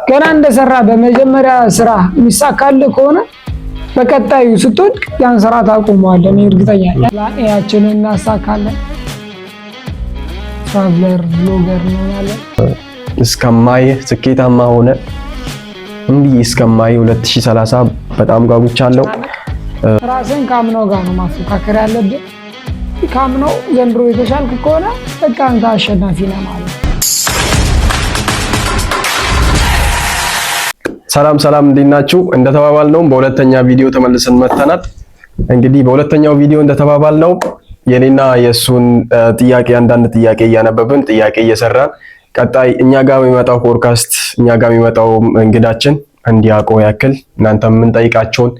ገና እንደሰራ በመጀመሪያ ስራ የሚሳካል ከሆነ በቀጣዩ ስትወድቅ ያን ስራ ታቆመዋለህ። እኔ እርግጠኛ ነኝ። ያችንን እናሳካለን። ትራቭለር ብሎገር እንሆናለን። እስከማይ ስኬታማ ሆነ እንዲህ እስከማይ 2030 በጣም ጓጉቻለሁ። ራስን ካምነው ጋር ነው ማፎካከር ያለብህ። ካምነው ዘንድሮ የተሻልክ ከሆነ በቃ አንተ አሸናፊ ነህ ማለት። ሰላም እንዴት ናችሁ? እንደተባባልነው በሁለተኛ ቪዲዮ ተመልሰን መጥተናል። እንግዲህ በሁለተኛው ቪዲዮ እንደተባባልነው የኔና የሱን ጥያቄ አንዳንድ ጥያቄ እያነበብን ጥያቄ እየሰራን ቀጣይ እኛ ጋር የሚመጣው ፖድካስት እኛ ጋር የሚመጣው እንግዳችን እንዲያውቀው ያክል እናንተም የምንጠይቃቸውን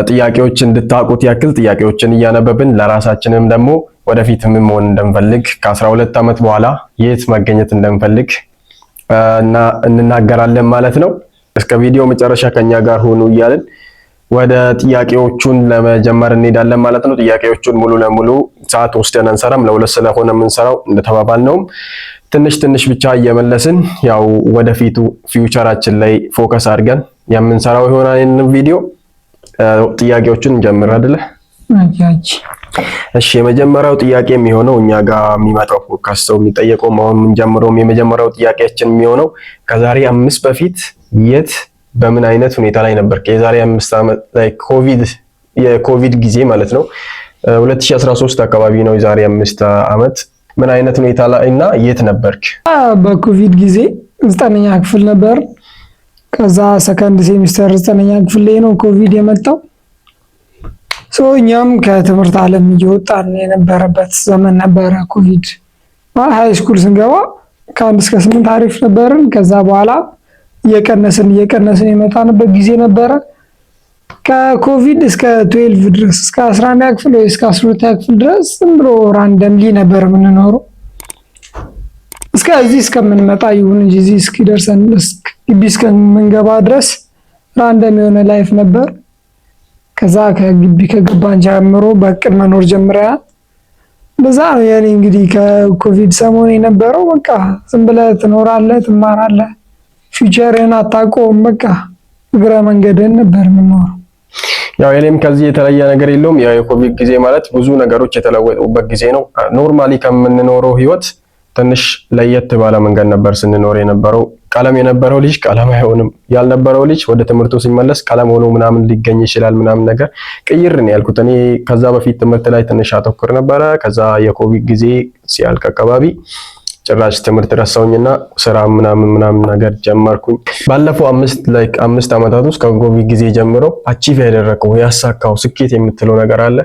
ጥያቄዎች እንድታውቁት ያክል ጥያቄዎችን እያነበብን ለራሳችንም ደግሞ ወደፊት ምን መሆን እንደምፈልግ ከ12 ዓመት በኋላ የት መገኘት እንደምፈልግ እና እንናገራለን ማለት ነው። እስከ ቪዲዮ መጨረሻ ከኛ ጋር ሆኑ እያልን ወደ ጥያቄዎቹን ለመጀመር እንሄዳለን ማለት ነው። ጥያቄዎቹን ሙሉ ለሙሉ ሰዓት ወስደን አንሰራም፣ ለሁለት ስለሆነ የምንሰራው እንደተባባልነው ትንሽ ብቻ እየመለስን ያው ወደፊቱ ፊውቸራችን ላይ ፎከስ አድርገን የምንሰራው ይሆናል። ይሄንን ቪዲዮ ጥያቄዎችን እንጀምር አይደለ? እሺ የመጀመሪያው ጥያቄ የሚሆነው እኛ ጋር የሚመጣው ፖድካስት ሰው የሚጠየቀው አሁን የምንጀምረው የመጀመሪያው ጥያቄያችን የሚሆነው ከዛሬ 5 በፊት የት በምን አይነት ሁኔታ ላይ ነበርክ? የዛሬ 5 ዓመት ላይ የኮቪድ ጊዜ ማለት ነው 2013 አካባቢ ነው። የዛሬ 5 ዓመት ምን አይነት ሁኔታ ላይ እና የት ነበርክ? በኮቪድ ጊዜ 9ኛ ክፍል ነበር። ከዛ ሰከንድ ሴሚስተር 9ኛ ክፍል ላይ ነው ኮቪድ የመጣው። እኛም ከትምህርት ዓለም እየወጣን የነበረበት ዘመን ነበረ ኮቪድ። ሃይ ስኩል ስንገባ ከ1 እስከ 8 አሪፍ ነበርን። ከዛ በኋላ እየቀነስን የመጣንበት ጊዜ ነበረ። ከኮቪድ እስከ 12 ድረስ እስከ 11ኛ ክፍል ወይ እስከ 12ኛ ክፍል ድረስ ዝም ብሎ ራንደምሊ ነበር የምንኖረው። እስከዚህ እስከምንመጣ ይሁን እንጂ እዚህ እስኪደርሰን ግቢ እስከምንገባ ድረስ ራንደም የሆነ ላይፍ ነበር። ከዛ ከግቢ ከገባን ጀምሮ በእቅድ መኖር ጀምረናል። በዛ ነው ያኔ እንግዲህ ከኮቪድ ሰሞን የነበረው። በቃ ዝም ብለህ ትኖራለህ፣ ትማራለህ፣ ፊውቸርን አታውቀውም። በቃ እግረ መንገድን ነበር የምንኖረው። ያው የኔም ከዚህ የተለየ ነገር የለውም። ያው የኮቪድ ጊዜ ማለት ብዙ ነገሮች የተለወጡበት ጊዜ ነው። ኖርማሊ ከምንኖረው ህይወት ትንሽ ለየት ባለ መንገድ ነበር ስንኖር የነበረው። ቀለም የነበረው ልጅ ቀለም አይሆንም፣ ያልነበረው ልጅ ወደ ትምህርቱ ሲመለስ ቀለም ሆኖ ምናምን ሊገኝ ይችላል ምናምን ነገር ቅይር ነው ያልኩት። እኔ ከዛ በፊት ትምህርት ላይ ትንሽ አተኩር ነበረ። ከዛ የኮቪድ ጊዜ ሲያልቅ አካባቢ ጭራሽ ትምህርት ረሳውኝና ስራ ምናምን ነገር ጀመርኩኝ። ባለፈው 5 ዓመታት ውስጥ ከኮቪድ ጊዜ ጀምሮ አቺቭ ያደረከው ያሳካው ስኬት የምትለው ነገር አለ?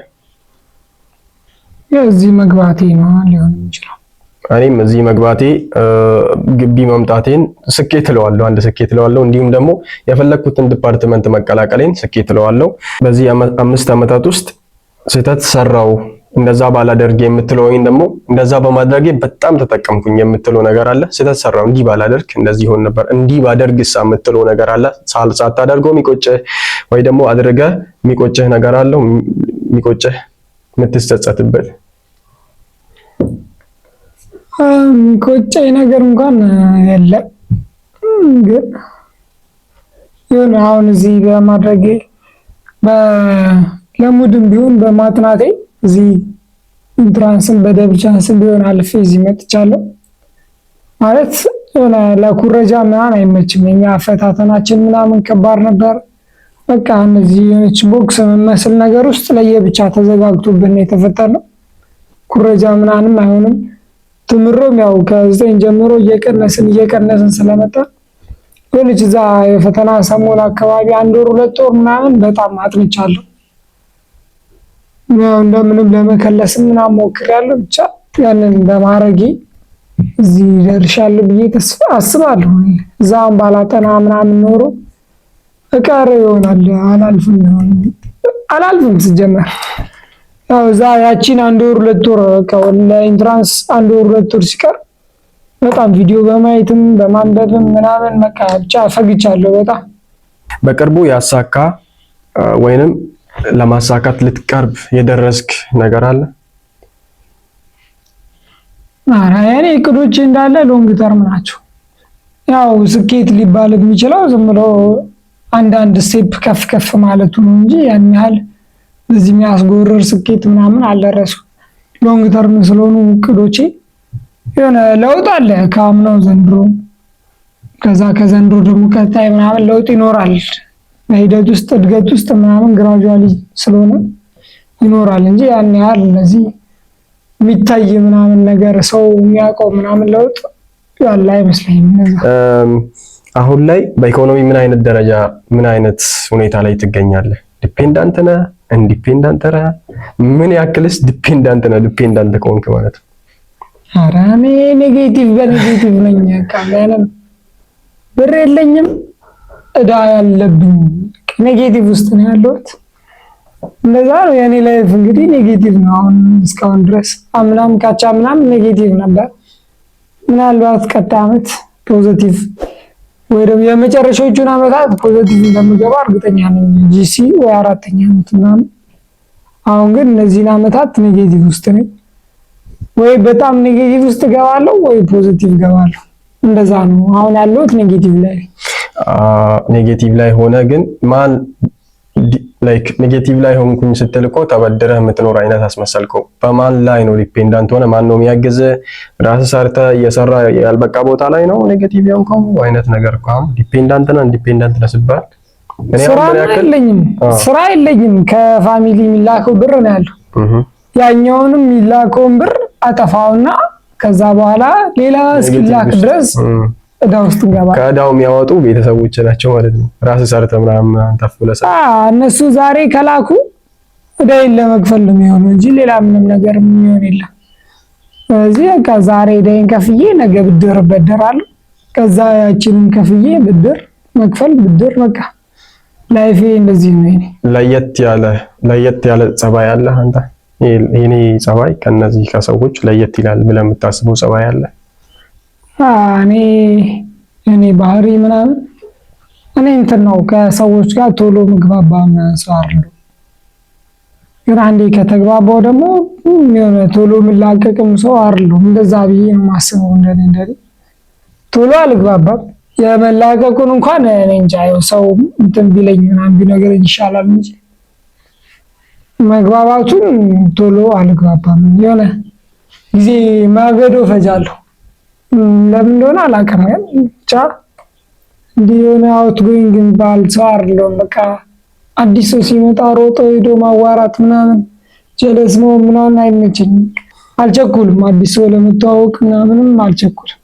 እዚህ መግባቴ ነው ሊሆን ይችላል። እኔም እዚህ መግባቴ ግቢ መምጣቴን ስኬት እለዋለሁ፣ አንድ ስኬት እለዋለሁ። እንዲሁም ደግሞ የፈለኩትን ዲፓርትመንት መቀላቀሌን ስኬት እለዋለሁ። በዚህ 5 ዓመታት ውስጥ ስህተት ሰራው እንደዛ ባላደርግ የምትለው ወይም ደግሞ እንደዛ በማድረጌ በጣም ተጠቀምኩኝ የምትለው ነገር አለ? ስህተት ሰራው እንዲህ ባላደርግ እንደዚህ ይሆን ነበር እንዲህ ባደርግስ የምትለው ነገር አለ? ሳታደርገው የሚቆጭህ ወይ ደግሞ አድርገህ የሚቆጭህ ነገር አለው? የሚቆጭህ የምትጸጸትበት? የሚቆጨኝ ነገር እንኳን የለም፣ ግን ይሁን አሁን እዚህ በማድረጌ ለሙድም ቢሆን በማጥናቴ እዚህ ኢንትራንስን በደብል ቻንስን ቢሆን አልፌ እዚህ መጥቻለሁ። ማለት የሆነ ለኩረጃ ምናምን አይመችም። የኛ አፈታተናችን ምናምን ከባድ ነበር። በቃ እነዚህ የሆነች ቦክስ መመስል ነገር ውስጥ ለየብቻ ተዘጋግቶብን የተፈጠረው። ኩረጃ ምናምን አይሆንም። ትምሮም ያው ከ9 ጀምሮ እየቀነስን ስለመጣ ወልጅ እዛ የፈተና ሰሞን አካባቢ 1 ወር 2 ወር ምናምን በጣም አጥንቻለሁ። ያው እንደምንም ለመከለስም ምናምን ሞክሬያለሁ። ብቻ ያንን በማድረጌ እዚህ ደርሻለሁ ብዬ ተስፋ አስባለሁ። እዛም ባላጠና ምናምን ኖሮ እቀር ይሆናል። አላልፍም ሲጀመር ያው እዛ ያቺን 1 ወር 2 ወር ለኢንትራንስ 1 ወር 2 ወር ሲቀር በጣም ቪዲዮ በማየትም በማንበብም ምናምን በቃ ብቻ ፈግቻለሁ በጣም። በቅርቡ ያሳካ ወይንም ለማሳካት ልትቀርብ የደረስክ ነገር አለ? ያኔ እቅዶች እንዳለ ሎንግ ተርም ናቸው። ያው ስኬት ሊባል የሚችለው ዝም ብሎ አንዳንድ ስቴፕ ከፍ ከፍ ማለቱ ነው እንጂ ያን ያህል በዚህ የሚያስጎርር ስኬት ምናምን አልደረስኩም። ሎንግ ተርም ስለሆኑ እቅዶቼ የሆነ ለውጥ አለ ከአምናው ዘንድሮ፣ ከዛ ከዘንድሮ ደግሞ ቀጣይ ምናምን ለውጥ ይኖራል። በሂደት ውስጥ እድገት ውስጥ ምናምን ግራጁዋሊ ስለሆነ ይኖራል እንጂ ያን ያህል እነዚህ የሚታይ ምናምን ነገር ሰው የሚያውቀው ምናምን ለውጥ ያለ አይመስለኝም። አሁን ላይ በኢኮኖሚ ምን አይነት ደረጃ ምን አይነት ሁኔታ ላይ ትገኛለህ? ዲፔንዳንት ነህ? ኢንዲፔንዳንት ነህ? ምን ያክልስ ዲፔንዳንት ነህ? ዲፔንዳንት ከሆንክ ማለት ነው። ኧረ እኔ ኔጌቲቭ በኔጌቲቭ ነኝ። ካለን ብር የለኝም፣ እዳ ያለብኝ፣ ኔጌቲቭ ውስጥ ነው ያለሁት። እንደዛ ነው የኔ ላይፍ እንግዲህ ኔጌቲቭ ነው አሁን እስካሁን ድረስ። አምናም ካቻምናም ኔጌቲቭ ነበር። ምናልባት ቀጣይ ዓመት ፖዚቲቭ ወይ ደግሞ የመጨረሻዎቹን ዓመታት ፖዚቲቭ እንደምገባ እርግጠኛ ነኝ። ጂሲ ወይ 4ኛ ዓመት ምናምን። አሁን ግን እነዚህን ዓመታት ኔጌቲቭ ውስጥ ነኝ። ወይ በጣም ኔጌቲቭ ውስጥ ገባለሁ ወይ ፖዚቲቭ ገባለሁ። እንደዛ ነው አሁን ያለሁት ኔጌቲቭ ላይ። ኔጌቲቭ ላይ ሆነ ግን ማን ላይክ ኔጌቲቭ ላይ ሆንኩኝ ስትል እኮ ተበድረህ የምትኖር አይነት አስመሰልከው። በማን ላይ ነው ዲፔንዳንት ሆነ? ማን ነው የሚያግዝህ? ራስህ ሰርተህ እየሰራ ያልበቃ ቦታ ላይ ነው ኔጌቲቭ የሆንከው አይነት ነገር እኮ። ዲፔንዳንት ነህ ኢንዲፔንዳንት ነህ ሲባል ስራ የለኝም። ከፋሚሊ የሚላከው ብር ነው ያለው። ያኛውንም የሚላከውን ብር አጠፋውና ከዛ በኋላ ሌላ እስኪላክ ድረስ እዳ ውስጥ እንገባለን። ከእዳው የሚያወጡ ቤተሰቦች ናቸው ማለት ነው። ራስ ሰርተህ ምናምን ተፍለሰ እነሱ ዛሬ ከላኩ እዳዬን ለመክፈል ነው የሚሆነው እንጂ ሌላ ምንም ነገር የሚሆን የለም። ስለዚህ በቃ ዛሬ እዳዬን ከፍዬ ነገ ብድር እበደራለሁ። ከዛ ያችንን ከፍዬ ብድር መክፈል ብድር በቃ ላይፌ እንደዚህ ነው። ለየት ያለ ጸባይ አለ አንተ? የኔ ጸባይ ከነዚህ ከሰዎች ለየት ይላል ብለህ የምታስበው ጸባይ አለ? እኔ ባህሪ ምናምን እኔ እንትን ነው ከሰዎች ጋር ቶሎ ምግባባ ሰው አይደለሁም። ግን አንዴ ከተግባባው ደግሞ የሆነ ቶሎ የምላቀቅም ሰው አይደለሁም። እንደዛ ብዬ ነው የማስበው። እንደኔ ቶሎ አልግባባም። የመላቀቁን እንኳን እኔ እንጃ ሰው እንትን ቢለኝ ምናምን ቢነገረኝ ይሻላል እንጂ መግባባቱን ቶሎ አልግባባም። የሆነ ጊዜ ማገዶ ፈጃለሁ። ለምን እንደሆነ አላውቅም። ግን ብቻ እንዲህ የሆነ አውትጎይንግ ባል ሰው አይደለሁም። በቃ አዲስ ሰው ሲመጣ ሮጦ ሄዶ ማዋራት ምናምን ጀለስ ነው ምናምን አይመቸኝም። አልቸኩልም። አዲስ ሰው ለመተዋወቅ ምናምንም አልቸኩልም።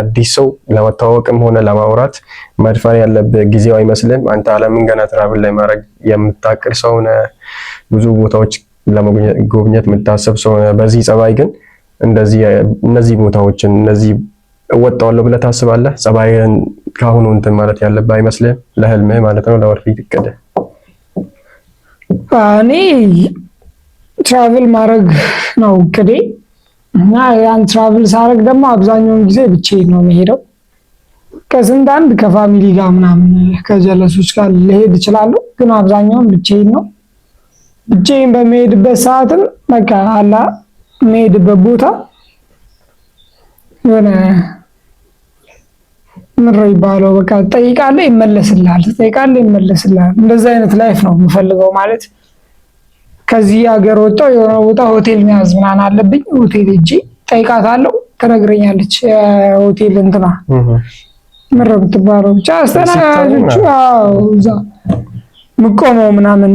አዲስ ሰው ለመተዋወቅም ሆነ ለማውራት መድፈር ያለብህ ጊዜው አይመስልም? አንተ ዓለምን ገና ትራቭል ላይ ማድረግ የምታቅድ ሰው ነህ። ብዙ ቦታዎች ለመጎብኘት የምታስብ ሰው ነህ። በዚህ ጸባይ ግን እነዚህ ቦታዎችን እወጣዋለሁ ብለህ ታስባለህ? ጸባይህን ካሁኑ እንትን ማለት ያለብህ አይመስልህም? ለህልምህ ማለት ነው፣ ለወደፊት እቅድህ። እኔ ትራቭል ማድረግ ነው እቅዴ እና ያን ትራቭል ሳደርግ ደግሞ አብዛኛውን ጊዜ ብቻዬን ነው የምሄደው። ከስንት አንድ ከፋሚሊ ጋር ምናምን ከጀለሶች ጋር ልሄድ እችላለሁ፣ ግን አብዛኛውን ብቻዬን ነው። ብቻዬን በሚሄድበት ሰዓትም በቃ አላ የምሄድበት ቦታ የሆነ ምድር ይባለው በቃ ትጠይቃለህ ይመለስልሃል፣ ትጠይቃለህ ይመለስልሃል። እንደዛ አይነት ላይፍ ነው የምፈልገው። ማለት ከዚህ ሀገር ወጣሁ የሆነ ቦታ ሆቴል መያዝ ምናምን አለብኝ። ሆቴል ሄጄ ጠይቃታለሁ፣ ትነግረኛለች። ሆቴል እንትና ምድር የምትባለው ብቻ አስተናጋጆቹ እዛ ምቆመው ምናምን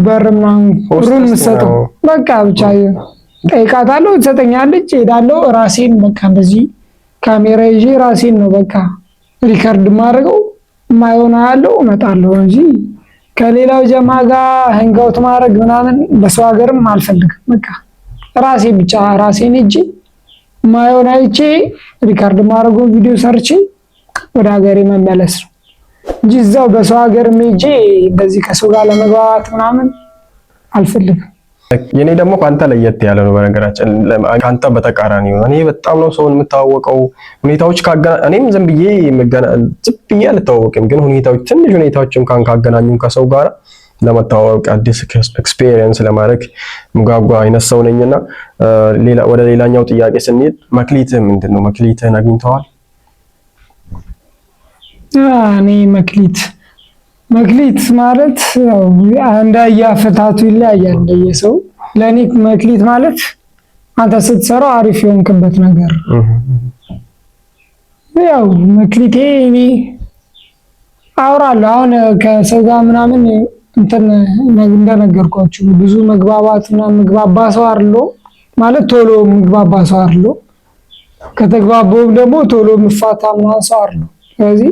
በር ምናምን ሩም የምትሰጠው በቃ ብቻ ጠይቃታለሁ፣ ትሰጠኛለች። ሄዳለሁ ራሴን በቃ እንደዚህ ካሜራ ይዤ ራሴን ነው በቃ ሪከርድ ማድረገው። የማይሆን ያለው እመጣለሁ እንጂ ከሌላው ጀማ ጋር ሃንጋውት ማድረግ ምናምን በሰው ሀገርም አልፈልግም። በቃ ራሴ ብቻ ራሴን ሄጄ የማይሆን አይቼ ሪከርድ ማድረገው ቪዲዮ ሰርቼ ወደ ሀገሬ መመለስ ነው እንጂ እዛው በሰው ሀገር ሄጄ እንደዚህ ከሰው ጋር ለመግባባት ምናምን አልፈልግም። የኔ ደግሞ ካንተ ለየት ያለ ነው። በነገራችን ካንተ በተቃራኒ ነው። እኔ በጣም ነው ሰውን የምታወቀው። ሁኔታዎች እኔም ዝም ብዬ አልተዋወቅም፣ ግን ሁኔታዎች ትንሽ ሁኔታዎችም ካገናኙን ከሰው ጋር ለመተዋወቅ አዲስ ኤክስፒሪየንስ ለማድረግ ምጓጓ አይነት ሰው ነኝና ወደ ሌላኛው ጥያቄ ስንሄድ መክሊት ምንድነው? መክሊትን አግኝተዋል? እኔ መክሊት ማለት እንደየአፈታቱ ይለያያል እንደየሰው። ለኔ መክሊት ማለት አንተ ስትሰራው አሪፍ የሆንክበት ነገር። ያው መክሊቴ እኔ አውራለሁ አሁን ከሰው ጋር ምናምን እንትን እንደነገርኳችሁ ብዙ መግባባትና ምግባባ ሰው አይደለሁ ማለት ቶሎ ምግባባ ሰው አይደለሁ። ከተግባባው ደግሞ ቶሎ ምፋታ ምናምን ሰው አይደለሁ። ስለዚህ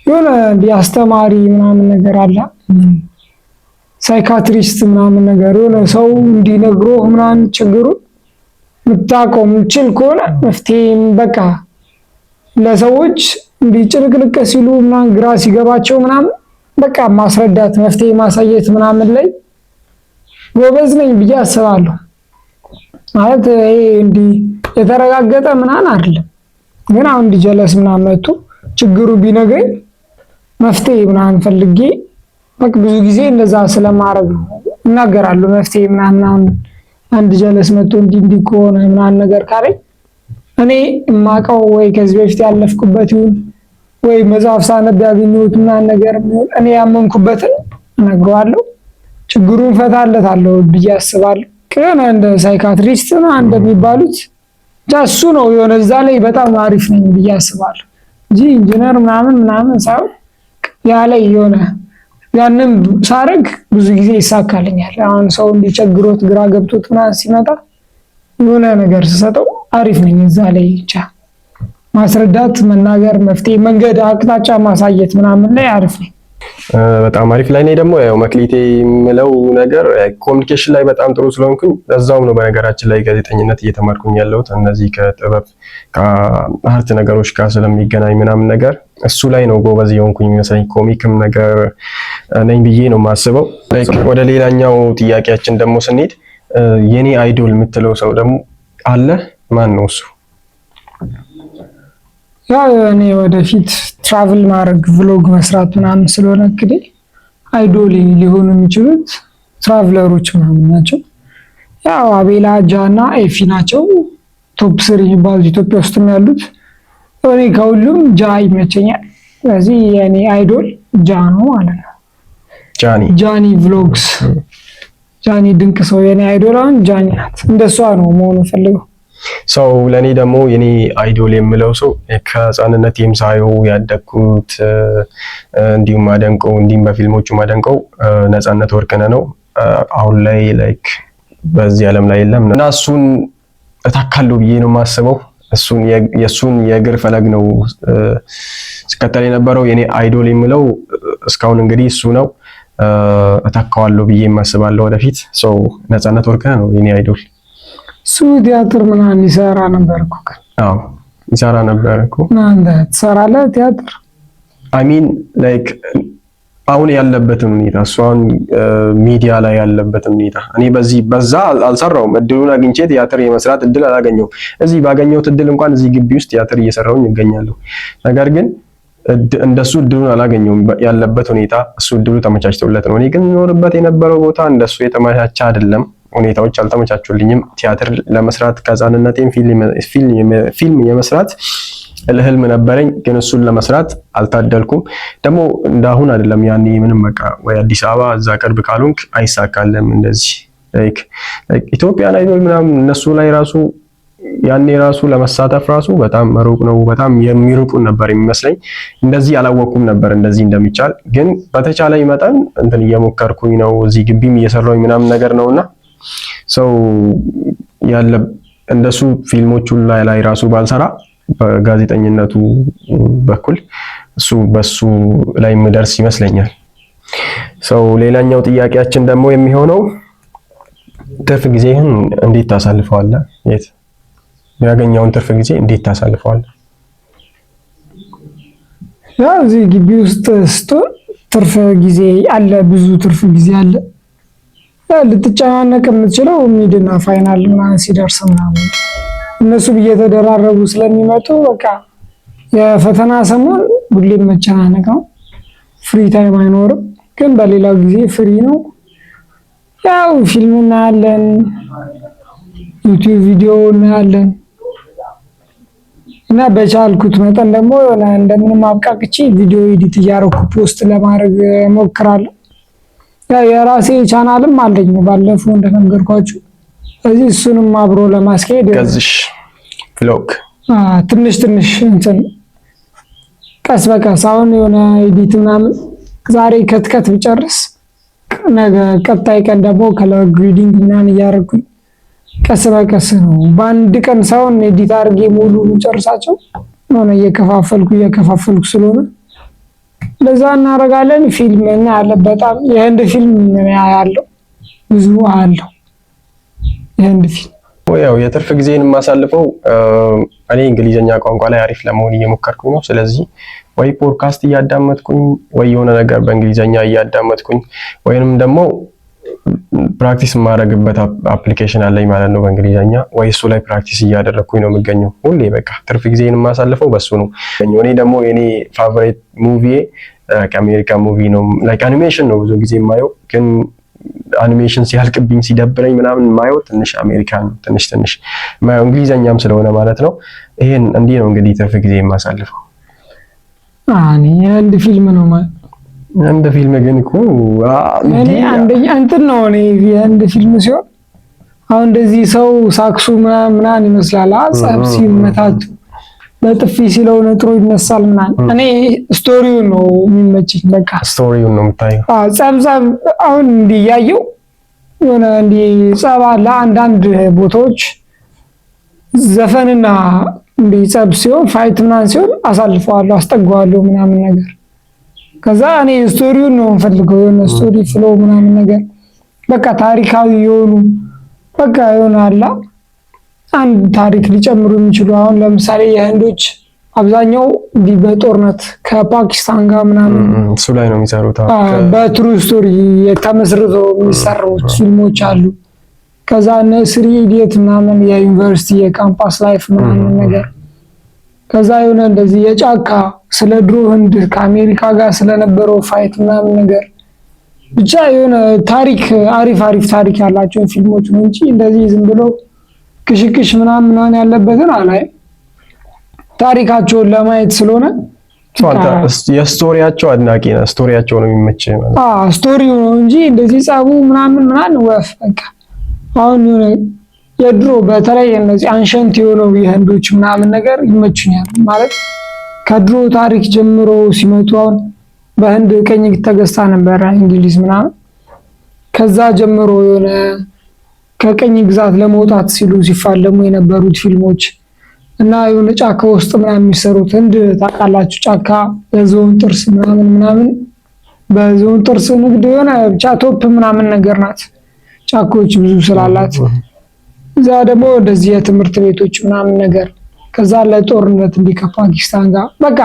የሆነ አስተማሪ ምናምን ነገር አለ ሳይካትሪስት ምናምን ነገር የሆነ ሰው እንዲነግሮ ምናምን ችግሩ ምታውቀው ምችል ከሆነ መፍትሄ በቃ ለሰዎች እንዲጭንቅልቅ ሲሉ ምናምን ግራ ሲገባቸው ምናምን በቃ ማስረዳት መፍትሄ ማሳየት ምናምን ላይ ጎበዝ ነኝ ብዬ አስባለሁ። ማለት ይሄ እንዲህ የተረጋገጠ ምናምን አይደለም፣ ግን አሁን ጀለስ ምናምን መጥቶ ችግሩ ቢነግረኝ መፍትሄ ምናምን ፈልጌ በቃ ብዙ ጊዜ እንደዛ ስለማረግ ነው እናገራለሁ። መፍትሄ ምናምን አንድ ጀለስ መጥቶ እንዲህ ከሆነ ምናምን ነገር ካለኝ እኔ የማውቀው ወይ ከዚህ በፊት ያለፍኩበት ይሁን ወይ መጽሐፍ ሳነብ ያገኘሁት ምናምን ነገር እኔ ያመንኩበትን እነግረዋለሁ፣ ችግሩን ፈታለታለሁ ብዬ አስባለሁ። ግን እንደ ሳይካትሪስት እንደሚባሉት እሱ ነው የሆነ እዛ ላይ በጣም አሪፍ ነኝ ብዬ አስባለሁ እንጂ ኢንጂነር ምናምን ሳይሆን ያ ላይ የሆነ ያንን ሳረግ ብዙ ጊዜ ይሳካልኛል። አሁን ሰው እንዲቸግሮት ግራ ገብቶት ምናምን ሲመጣ የሆነ ነገር ስሰጠው አሪፍ ነኝ እዛ ላይ ብቻ ማስረዳት፣ መናገር፣ መፍትሄ መንገድ አቅጣጫ ማሳየት ምናምን ላይ አሪፍ ነኝ። በጣም አሪፍ ላይ ነኝ። ደግሞ ያው መክሊቴ የምለው ነገር ኮሚኒኬሽን ላይ በጣም ጥሩ ስለሆንኩኝ እዛው ነው በነገራችን ላይ ጋዜጠኝነት እየተማርኩኝ ያለሁት እነዚህ ከጥበብ ከአርት ነገሮች ጋር ስለሚገናኝ ምናምን ነገር እሱ ላይ ነው ጎበዝ የሆንኩኝ የሚመስለኝ። ኮሚክም ነገር ነኝ ብዬ ነው የማስበው። ወደ ሌላኛው ጥያቄያችን ደግሞ ስንሄድ የኔ አይዶል የምትለው ሰው ደግሞ አለ? ማን ነው እሱ? ያው እኔ ወደፊት ትራቭል ማድረግ ቭሎግ መስራት ምናምን ስለሆነ እንግዲህ አይዶል ሊሆኑ የሚችሉት ትራቭለሮች ምናምን ናቸው። ያው አቤላ፣ ጃና ኤፊ ናቸው ቶፕ 3 የሚባሉት ኢትዮጵያ ውስጥም ያሉት። እኔ ከሁሉም ጃ ይመቸኛል። ስለዚህ የኔ አይዶል ጃ ነው ማለት ነው። ጃኒ ቭሎግስ፣ ጃኒ ድንቅ ሰው የኔ አይዶል አሁን ጃኒ ናት። እንደሷ ነው መሆኑ ፈልገው ሰው። ለኔ ደግሞ የኔ አይዶል የምለው ሰው ከህፃንነቴም ሳየው ያደግኩት እንዲሁም ማደንቀው እንዲሁም በፊልሞቹ ማደንቀው ነፃነት ወርቅነህ ነው። አሁን ላይ ላይክ በዚህ ዓለም ላይ የለም እና እሱን እታካለሁ ብዬ ነው የማስበው። የእሱን የእግር ፈለግ ነው ሲከተል የነበረው የኔ አይዶል የምለው እስካሁን እንግዲህ እሱ ነው። እታካዋለሁ ብዬ የማስባለሁ ወደፊት። ሰው ነፃነት ወርቅነህ ነው የኔ አይዶል። እሱ ቲያትር ምናምን ይሰራ ነበር እኮ። አዎ ይሰራ ነበር እኮ። አንተ ትሰራለህ ቲያትር? ሚን ላይክ አሁን ያለበትን ሁኔታ እሷን ሚዲያ ላይ ያለበትን ሁኔታ እኔ በዛ አልሰራውም። እድሉን አግኝቼ ቲያትር የመስራት እድል አላገኘሁም። እዚህ ባገኘሁት እድል እንኳን እዚህ ግቢ ውስጥ ቲያትር እየሰራሁኝ እገኛለሁ። ነገር ግን እንደሱ እድሉን አላገኘሁም። ያለበት ሁኔታ እሱ እድሉ ተመቻችቶለት ነው። እኔ ግን ኖርበት የነበረው ቦታ እንደሱ የተመቻቸ አይደለም። ሁኔታዎች አልተመቻቹልኝም። ቲያትር ለመስራት ከህፃንነቴም ፊልም የመስራት ህልም ነበረኝ፣ ግን እሱን ለመስራት አልታደልኩም። ደግሞ እንዳሁን አይደለም ያኔ ምንም በቃ ወይ አዲስ አበባ እዛ ቅርብ ካልሆንክ አይሳካልም። እንደዚህ ላይክ ኢትዮጵያን አይዶል ምናምን እነሱ ላይ ራሱ ያኔ ራሱ ለመሳተፍ ራሱ በጣም ሩቅ ነው። በጣም የሚርቁን ነበር የሚመስለኝ። እንደዚህ አላወቅኩም ነበር እንደዚህ እንደሚቻል። ግን በተቻለኝ መጠን እንትን እየሞከርኩኝ ነው። እዚህ ግቢም እየሰራሁኝ ምናምን ነገር ነውና ሰው ያለ እንደሱ ፊልሞቹ ላይ ራሱ ባልሰራ በጋዜጠኝነቱ በኩል በሱ ላይ ምደርስ ይመስለኛል። ሰው ሌላኛው ጥያቄያችን ደግሞ የሚሆነው ትርፍ ጊዜህን እንዴት ታሳልፈዋለህ? ያገኘውን ትርፍ ጊዜ እንዴት ታሳልፈዋለህ? ያው እዚህ ግቢ ውስጥ ስትሆን ትርፍ ጊዜ አለ፣ ብዙ ትርፍ ጊዜ አለ። ልትጨናነቅ የምትችለው ሚድና ፋይናል ምናምን ሲደርስ ምናምን እነሱ እየተደራረቡ ስለሚመጡ በቃ የፈተና ሰሞን ሁሌም መጨናነቅ ነው። ፍሪ ታይም አይኖርም። ግን በሌላው ጊዜ ፍሪ ነው። ያው ፊልም እናያለን፣ ዩቲዩብ ቪዲዮ እናያለን እና በቻልኩት መጠን ደግሞ እንደምንም አብቃቅቼ ቪዲዮ ኤዲት እያደረኩ ፖስት ለማድረግ እሞክራለሁ። የራሴ ቻናልም አለኝ ባለፈው እንደነገርኳችሁ። ስለዚህ እሱንም አብሮ ለማስኬድ ከዚህ ቭሎግ ትንሽ እንትን ቀስ በቀስ አሁን የሆነ ኤዲት ምናምን ዛሬ ከትከት ብጨርስ ነገ ቀጣይ ቀን ደግሞ ከለር ግሬዲንግ ምናምን እያደረኩኝ ቀስ በቀስ ነው በአንድ ቀን ሳይሆን ኤዲት አድርጌ ሙሉ ጨርሳቸው ሆነ እየከፋፈልኩ ስለሆነ ለዛ እናደርጋለን። ፊልም እናያለን። በጣም የህንድ ፊልም ያለው ብዙ አለው። የህንድ ፊልም ያው የትርፍ ጊዜን የማሳልፈው እኔ እንግሊዘኛ ቋንቋ ላይ አሪፍ ለመሆን እየሞከርኩኝ ነው። ስለዚህ ወይ ፖድካስት እያዳመጥኩኝ ወይ የሆነ ነገር በእንግሊዘኛ እያዳመጥኩኝ ወይንም ደግሞ ፕራክቲስ የማደርግበት አፕሊኬሽን አለኝ ማለት ነው በእንግሊዘኛ፣ ወይ እሱ ላይ ፕራክቲስ እያደረግኩኝ ነው የምገኘው ሁሌ። በቃ ትርፍ ጊዜን የማሳልፈው በሱ ነው። እኔ ደግሞ የኔ ፋቮሪት ሙቪ ከአሜሪካ ሙቪ ነው። ላይክ አኒሜሽን ነው ብዙ ጊዜ የማየው፣ ግን አኒሜሽን ሲያልቅብኝ ሲደብረኝ ምናምን የማየው ትንሽ አሜሪካን ነው። ትንሽ የማየው እንግሊዘኛም ስለሆነ ማለት ነው። ይሄን እንዲህ ነው እንግዲህ ትርፍ ጊዜ የማሳልፈው። እኔ አንድ ፊልም ነው ማለት አንድ ፊልም ግን እኮ እኔ አንደኛ እንትን ነው። እኔ አንድ ፊልም ሲሆን አሁን እንደዚህ ሰው ሳክሱ ምናምን ይመስላል። ጸብ ሲመታቱ በጥፊ ሲለው ነጥሮ ይነሳል ምናምን። እኔ ስቶሪውን ነው የሚመችኝ። በቃ ስቶሪውን ነው የምታየው። ጸብ አሁን እንዲያየው የሆነ እንዲህ ጸብ አለ አንዳንድ ቦታዎች ዘፈንና እንዲህ ጸብ ሲሆን ፋይት ምናምን ሲሆን አሳልፈዋለሁ፣ አስጠጋዋለሁ ምናምን ነገር። ከዛ እኔ ስቶሪውን ነው የምፈልገው። የሆነ ስቶሪ ፍሎ ምናምን ነገር በቃ ታሪካዊ የሆኑ በቃ የሆነ አላ አንድ ታሪክ ሊጨምሩ የሚችሉ አሁን ለምሳሌ የህንዶች አብዛኛው እንዲህ በጦርነት ከፓኪስታን ጋር ምናምን እሱ ላይ ነው የሚሰሩት። በትሩ ስቶሪ የተመስርተው የሚሰሩት ፊልሞች አሉ። ከዛ ስሪ ኢዲየት ምናምን የዩኒቨርሲቲ የካምፓስ ላይፍ ምናምን ነገር። ከዛ የሆነ እንደዚህ የጫካ ስለ ድሮ ህንድ ከአሜሪካ ጋር ስለነበረው ፋይት ምናምን ነገር ብቻ የሆነ ታሪክ አሪፍ ታሪክ ያላቸው ፊልሞች ነው እንጂ እንደዚህ ዝም ብሎ ክሽክሽ ምናምን ያለበትን አላይም። ታሪካቸውን ለማየት ስለሆነ የስቶሪያቸው አድናቂ ነው። ስቶሪያቸው ነው የሚመቸኝ ማለት ስቶሪው ነው እንጂ እንደዚህ ጻቡ ምናምን ወፍ በቃ አሁን የድሮ በተለይ እነዚህ አንሸንት የሆነው የህንዶች ምናምን ነገር ይመቹኛል ማለት ከድሮ ታሪክ ጀምሮ ሲመጡ አሁን በህንድ ቀኝ ተገዝታ ነበር እንግሊዝ ምናምን። ከዛ ጀምሮ የሆነ ከቀኝ ግዛት ለመውጣት ሲሉ ሲፋለሙ የነበሩት ፊልሞች እና የሆነ ጫካ ውስጥ ምናምን የሚሰሩት ህንድ ታውቃላችሁ፣ ጫካ በዝሆን ጥርስ ምናምን በዝሆን ጥርስ ንግድ የሆነ ብቻ ቶፕ ምናምን ነገር ናት። ጫካዎች ብዙ ስላላት እዛ ደግሞ እንደዚህ የትምህርት ቤቶች ምናምን ነገር። ከዛ ለጦርነት እንዲህ ከፓኪስታን ጋር በቃ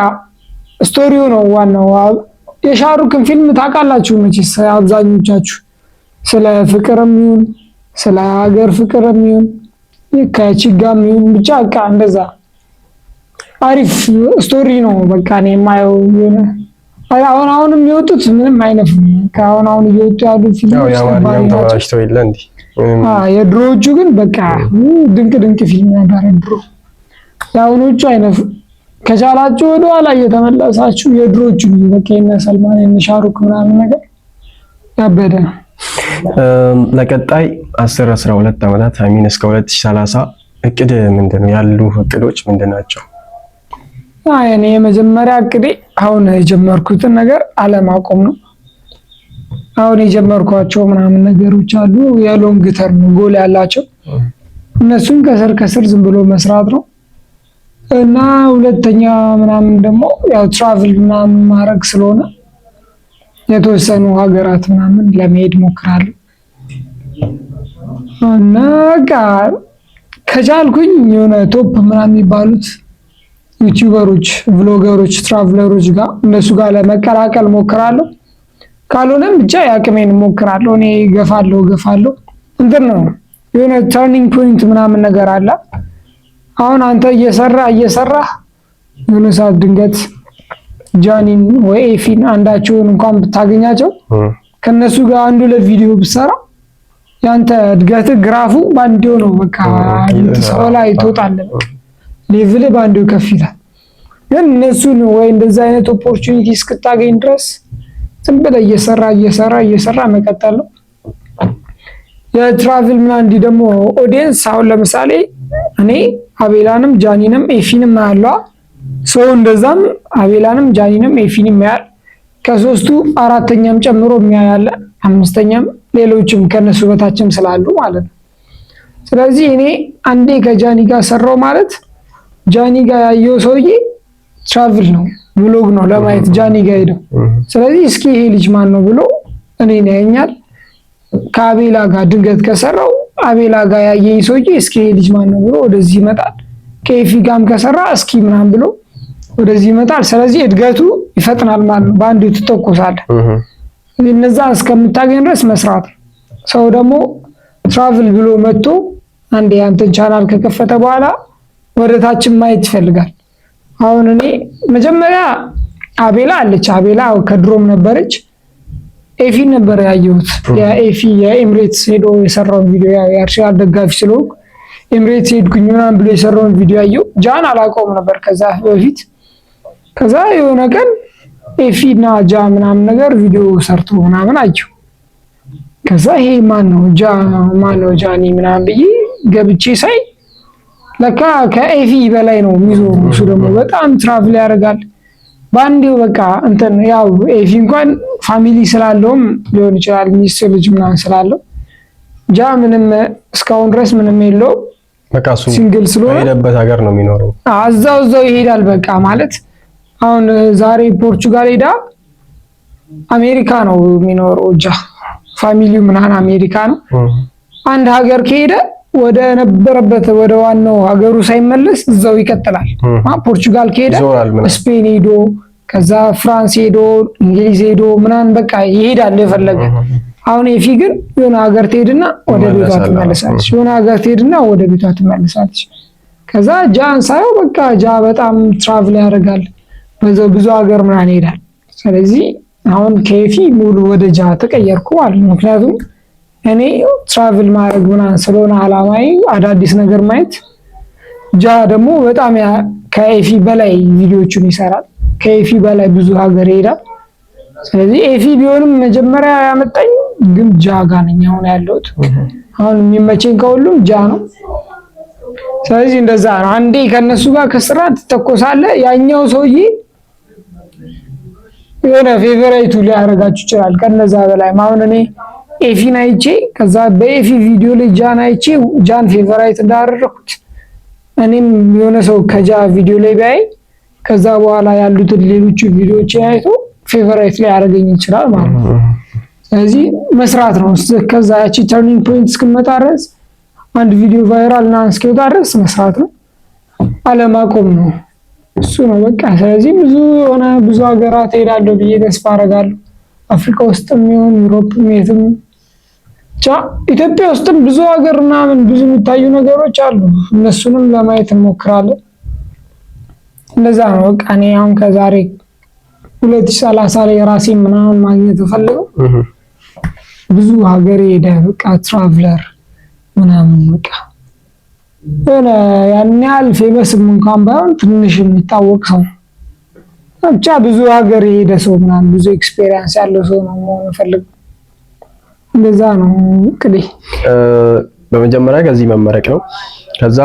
ስቶሪው ነው ዋናው። የሻሩክን ፊልም ታውቃላችሁ መቼስ አብዛኞቻችሁ፣ ስለ ፍቅርም ይሁን ስለ ሀገር ፍቅርም ይሁን ከቺጋም ይሁን ብቻ በቃ እንደዛ አሪፍ ስቶሪ ነው። በቃ እኔ የማየው አሁንም የወጡት ምንም አይነፍም። አሁን እየወጡ ያሉ ፊልሞች የድሮዎቹ ግን በቃ ድንቅ ፊልም ነበር ድሮ። የአሁኖቹ አይነፍ ከቻላችሁ ወደ ኋላ እየተመለሳችሁ የድሮዎቹ በቃ የነ ሰልማን የነ ሻሩክ ምናምን ነገር ያበደ ነው። ለቀጣይ 10-12 ዓመታት እስከ 2030 እቅድ ምንድነው? ያሉ እቅዶች ምንድናቸው? እኔ የመጀመሪያ እቅዴ አሁን የጀመርኩትን ነገር አለማቆም ነው። አሁን የጀመርኳቸው ምናምን ነገሮች አሉ የሎንግ ተርም ጎል ያላቸው፣ እነሱን ከስር ዝም ብሎ መስራት ነው። እና ሁለተኛ ምናምን ደግሞ ያው ትራቭል ምናምን ማድረግ ስለሆነ የተወሰኑ ሀገራት ምናምን ለመሄድ ሞክራለሁ። እና በቃ ከቻልኩኝ የሆነ ቶፕ ምናምን የሚባሉት ዩቲዩበሮች፣ ቭሎገሮች፣ ትራቭለሮች ጋር እነሱ ጋር ለመቀላቀል ሞክራለሁ። ካልሆነም ብቻ የአቅሜን ሞክራለሁ። እኔ ገፋለሁ እንትን ነው የሆነ ተርኒንግ ፖይንት ምናምን ነገር አለ። አሁን አንተ እየሰራ የሆነ ሰዓት ድንገት ጃኒን ወይ ኤፊን አንዳቸውን እንኳን ብታገኛቸው ከነሱ ጋር አንዱ ለቪዲዮ ብሰራ ያንተ እድገት ግራፉ ባንዴው ነው በቃ ሰው ላይ ትወጣለህ። ሌቭል ባንዴው ከፍ ይላል። ግን እነሱን ወይ እንደዛ አይነት ኦፖርቹኒቲ እስክታገኝ ድረስ ዝም ብለህ እየሰራ መቀጠል ነው። የትራቭል ምናምን እንዲህ ደግሞ ኦዲየንስ አሁን ለምሳሌ እኔ አቤላንም ጃኒንም ኤፊንም አያለዋ ሰው እንደዛም አቤላንም ጃኒንም ኤፊንም ያያል። ከሶስቱ አራተኛም ጨምሮ የሚያያለ አምስተኛም ሌሎችም ከነሱ በታችም ስላሉ ማለት ነው። ስለዚህ እኔ አንዴ ከጃኒ ጋር ሰራው ማለት ጃኒ ጋር ያየው ሰውዬ ትራቭል ነው ብሎግ ነው ለማየት ጃኒ ጋር ሄደው። ስለዚህ እስኪ ይሄ ልጅ ማን ነው ብሎ እኔን ያየኛል። ከአቤላ ጋር ድንገት ከሰራው አቤላ ጋር ያየኝ ሰውዬ እስኪ ይሄ ልጅ ማን ነው ብሎ ወደዚህ ይመጣል። ከኤፊ ጋርም ከሰራ እስኪ ምናምን ብሎ ወደዚህ ይመጣል። ስለዚህ እድገቱ ይፈጥናል ማለት ነው። በአንዱ ትተኮሳለህ። እነዛ እስከምታገኝ ድረስ መስራት። ሰው ደግሞ ትራቭል ብሎ መጥቶ አንዴ አንተን ቻናል ከከፈተ በኋላ ወደ ታችን ማየት ይፈልጋል። አሁን እኔ መጀመሪያ አቤላ አለች። አቤላ ከድሮም ነበረች። ኤፊን ነበር ያየሁት። የኤፊ የኤምሬትስ ሄዶ የሰራውን ቪዲዮ የአርሰናል ደጋፊ ስለሆንኩ ኤምሬትስ ሄድኩኝ ምናምን ብሎ የሰራውን ቪዲዮ ያየሁ። ጃን አላውቀውም ነበር ከዛ በፊት። ከዛ የሆነ ቀን ኤፊና ጃ ምናምን ነገር ቪዲዮ ሰርቶ ምናምን አየሁ። ከዛ ይሄ ማን ነው ጃኒ ምናምን ብዬ ገብቼ ሳይ ለካ ከኤፊ በላይ ነው የሚዞረው። እሱ ደግሞ በጣም ትራቭል ያደርጋል። ባንዴው በቃ እንትን ያው ኤፊ እንኳን ፋሚሊ ስላለውም ሊሆን ይችላል ሚስት ልጅ ምናምን ስላለው ጃ ምንም እስካሁን ድረስ ምንም የለው። በቃ እሱ ሲንግል ስለሆነ የሄደበት ሀገር ነው የሚኖረው። እዛው ይሄዳል። በቃ ማለት አሁን ዛሬ ፖርቹጋል ሄዳ አሜሪካ ነው የሚኖረው። ጃ ፋሚሊው ምናምን አሜሪካ ነው። አንድ ሀገር ከሄደ ወደ ነበረበት ወደ ዋናው ሀገሩ ሳይመለስ እዛው ይቀጥላል። ፖርቹጋል ከሄደ ስፔን ሄዶ ከዛ ፍራንስ ሄዶ እንግሊዝ ሄዶ ምናምን በቃ ይሄዳል የፈለገ። አሁን ኤፊ ግን የሆነ ሀገር ትሄድና ወደ ቤቷ ትመለሳለች። የሆነ ሀገር ትሄድና ወደ ቤቷ ትመለሳለች። ከዛ ጃን ሳይው በቃ ጃ በጣም ትራቭል ያደርጋል። በዛው ብዙ ሀገር ምናምን ይሄዳል። ስለዚህ አሁን ከኤፊ ሙሉ ወደ ጃ ተቀየርኩ ማለት ነው። ምክንያቱም እኔ ትራቭል ማድረግ ምናምን ስለሆነ አላማዬ አዳዲስ ነገር ማየት። ጃ ደግሞ በጣም ከኤፊ በላይ ቪዲዮዎችን ይሰራል። ከኤፊ በላይ ብዙ ሀገር ይሄዳል። ስለዚህ ኤፊ ቢሆንም መጀመሪያ ያመጣኝ ግን ጃ ጋር ነኝ አሁን ያለሁት። አሁን የሚመቸኝ ከሁሉም ጃ ነው። ስለዚህ እንደዛ ነው። አንዴ ከነሱ ጋር ከስራ ትተኮሳለህ። ያኛው ሰውዬ የሆነ ፌቨራይቱ ሊያደርጋችሁ ይችላል ከነዛ በላይ። አሁን እኔ ኤፊን አይቼ ከዛ በኤፊ ቪዲዮ ላይ ጃን አይቼ ጃን ፌቨራይት እንዳደረኩት እኔም የሆነ ሰው ከጃ ቪዲዮ ላይ ቢያይ ከዛ በኋላ ያሉትን ሌሎች ቪዲዮዎች አይቶ ፌቨራይት ላይ ያደርገኝ ይችላል ማለት ነው። ስለዚህ መስራት ነው። ከዛ ያቺ ተርኒንግ ፖይንት እስክመጣ ድረስ አንድ ቪዲዮ ቫይራል እና እስኪወጣ ድረስ መስራት ነው። አለማቆም ነው። እሱ ነው በቃ። ስለዚህ ብዙ ሀገራት ሄዳለሁ ብዬ ተስፋ አደርጋለሁ። አፍሪካ ውስጥም ይሁን ዩሮፕም የትም ብቻ ኢትዮጵያ ውስጥም ብዙ ሀገር ምናምን ብዙ የሚታዩ ነገሮች አሉ። እነሱንም ለማየት እንሞክራለን። እንደዛ ነው በቃ። እኔ አሁን ከዛሬ 2030 ላይ ራሴን ምናምን ማግኘት እፈልገው ብዙ ሀገር ሄደ በቃ ትራቭለር ምናምን በቃ ያን ያህል ፌመስም እንኳን ባይሆን ትንሽ የሚታወቅ ሰው ብቻ ብዙ ሀገር የሄደ ሰው ምናምን ብዙ ኤክስፔሪየንስ ያለው ሰው ነው መሆን እፈልጋለሁ። እንደዛ ነው እንግዲህ። በመጀመሪያ ከዚህ መመረቅ ነው። ከዛ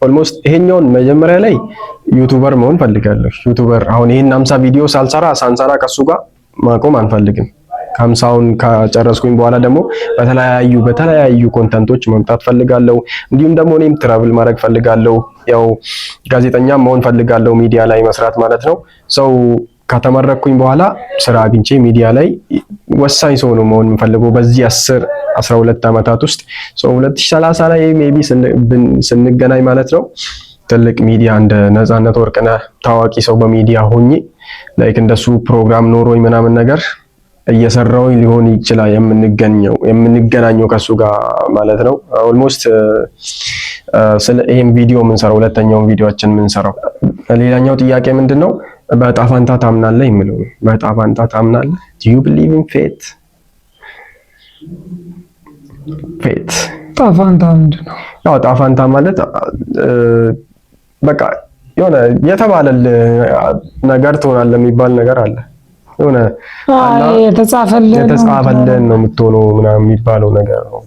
ኦልሞስት ይሄኛውን መጀመሪያ ላይ ዩቲዩበር መሆን ፈልጋለሁ። ዩቲዩበር አሁን ይሄን 50 ቪዲዮ ሳንሰራ ከሱ ጋር ማቆም አንፈልግም። 50ውን ከጨረስኩኝ በኋላ ደግሞ በተለያዩ ኮንተንቶች መምጣት ፈልጋለሁ። እንዲሁም ደግሞ እኔም ትራቭል ማድረግ ፈልጋለሁ። ያው ጋዜጠኛ መሆን ፈልጋለሁ፣ ሚዲያ ላይ መስራት ማለት ነው። ሰው ከተመረኩኝ በኋላ ስራ አግኝቼ ሚዲያ ላይ ወሳኝ ሰው ነው መሆን የምፈልገው በዚህ 12 አመታት ውስጥ። ሰው 2030 ላይ ሜቢ ስንገናኝ ማለት ነው ትልቅ ሚዲያ እንደ ነፃነት ወርቅነህ ታዋቂ ሰው በሚዲያ ሆኜ ላይክ እንደሱ ፕሮግራም ኖሮኝ ምናምን ነገር እየሰራው ሊሆን ይችላል የምንገናኘው ከሱ ጋር ማለት ነው። ኦልሞስት ስለ ይሄን ቪዲዮ የምንሰራው ሁለተኛውን ቪዲዮአችን የምንሰራው። ሌላኛው ጥያቄ ምንድነው በዕጣ ፈንታ ታምናለህ የሚለው በዕጣ ፈንታ ታምናለህ? Do you believe in fate? ፌት ዕጣ ፈንታ ምንድን ነው? ያው ዕጣ ፈንታ ማለት በቃ የሆነ የተባለልህ ነገር ትሆናለህ የሚባል ነገር አለ። የሆነ የተጻፈልን ነው የምትሆነው ምናምን የሚባለው ነገር ነው።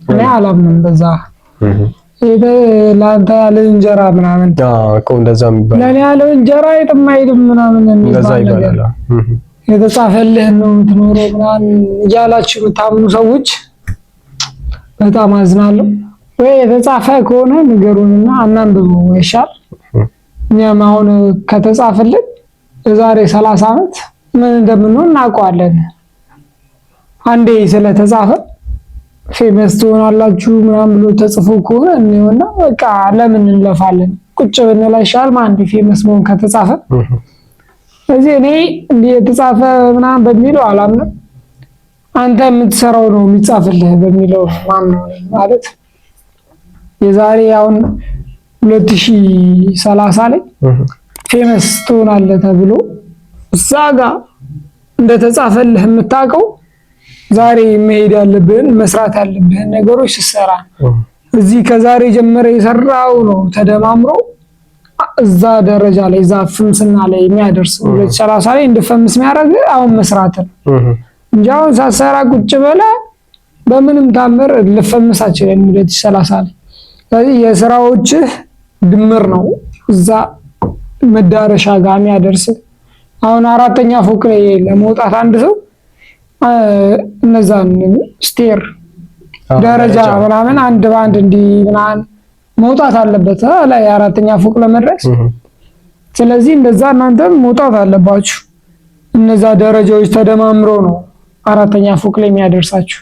እኔ አላምንም በዛ። ለአንተ ያለ እንጀራ ምናምን እኮ እንደዛ የሚባል ለኔ ያለ እንጀራ የትም አይሄድም ምናምን እንደዛ ይባላል። የተጻፈልህን ነው የምትኖረው ምናምን እያላችሁ የምታምኑ ሰዎች በጣም አዝናለሁ። ወይ የተጻፈ ከሆነ ንገሩንና አናንብበው ይሻል። እኛም አሁን ከተጻፈልን የዛሬ 30 ዓመት ምን እንደምንሆን እናውቀዋለን። አንዴ ስለተጻፈ ፌመስ ትሆናላችሁ ምናምን ብሎ ተጽፎ ከሆነ እኔውና በቃ ለምን እንለፋለን? ቁጭ ብንል ይሻል። ማን ፌመስ መሆን ከተጻፈ ስለዚህ እኔ እንዲህ የተጻፈ ምናምን በሚለው አላምንም። አንተ የምትሰራው ነው የሚጻፍልህ በሚለው ማምነው ማለት የዛሬ አሁን 2030 ላይ ፌመስ ትሆናለህ ተብሎ እዛ ጋር እንደተጻፈልህ የምታውቀው ዛሬ መሄድ ያለብህን መስራት ያለብህን ነገሮች ስትሰራ እዚህ ከዛሬ ጀምረ የሰራው ነው ተደማምሮ እዛ ደረጃ ላይ እዛ ፍምስና ላይ የሚያደርስ 2030 ላይ እንደፈምስ የሚያደርግ አሁን መስራት ነው እንጂ አሁን ሳሰራ ቁጭ በለ በምንም ታምር ልፈምሳቸው ነው 2030 ላይ። ስለዚህ የስራዎችህ ድምር ነው እዛ መዳረሻ ጋር የሚያደርስ። አሁን 4ኛ ፎቅ ላይ ለመውጣት አንድ ሰው እነዛን ስቴር ደረጃ ምናምን አንድ ባንድ እንዲ ምናምን መውጣት አለበት ላይ 4ኛ ፎቅ ለመድረስ። ስለዚህ እንደዛ እናንተም መውጣት አለባችሁ። እነዛ ደረጃዎች ተደማምሮ ነው 4ኛ ፎቅ ላይ የሚያደርሳችሁ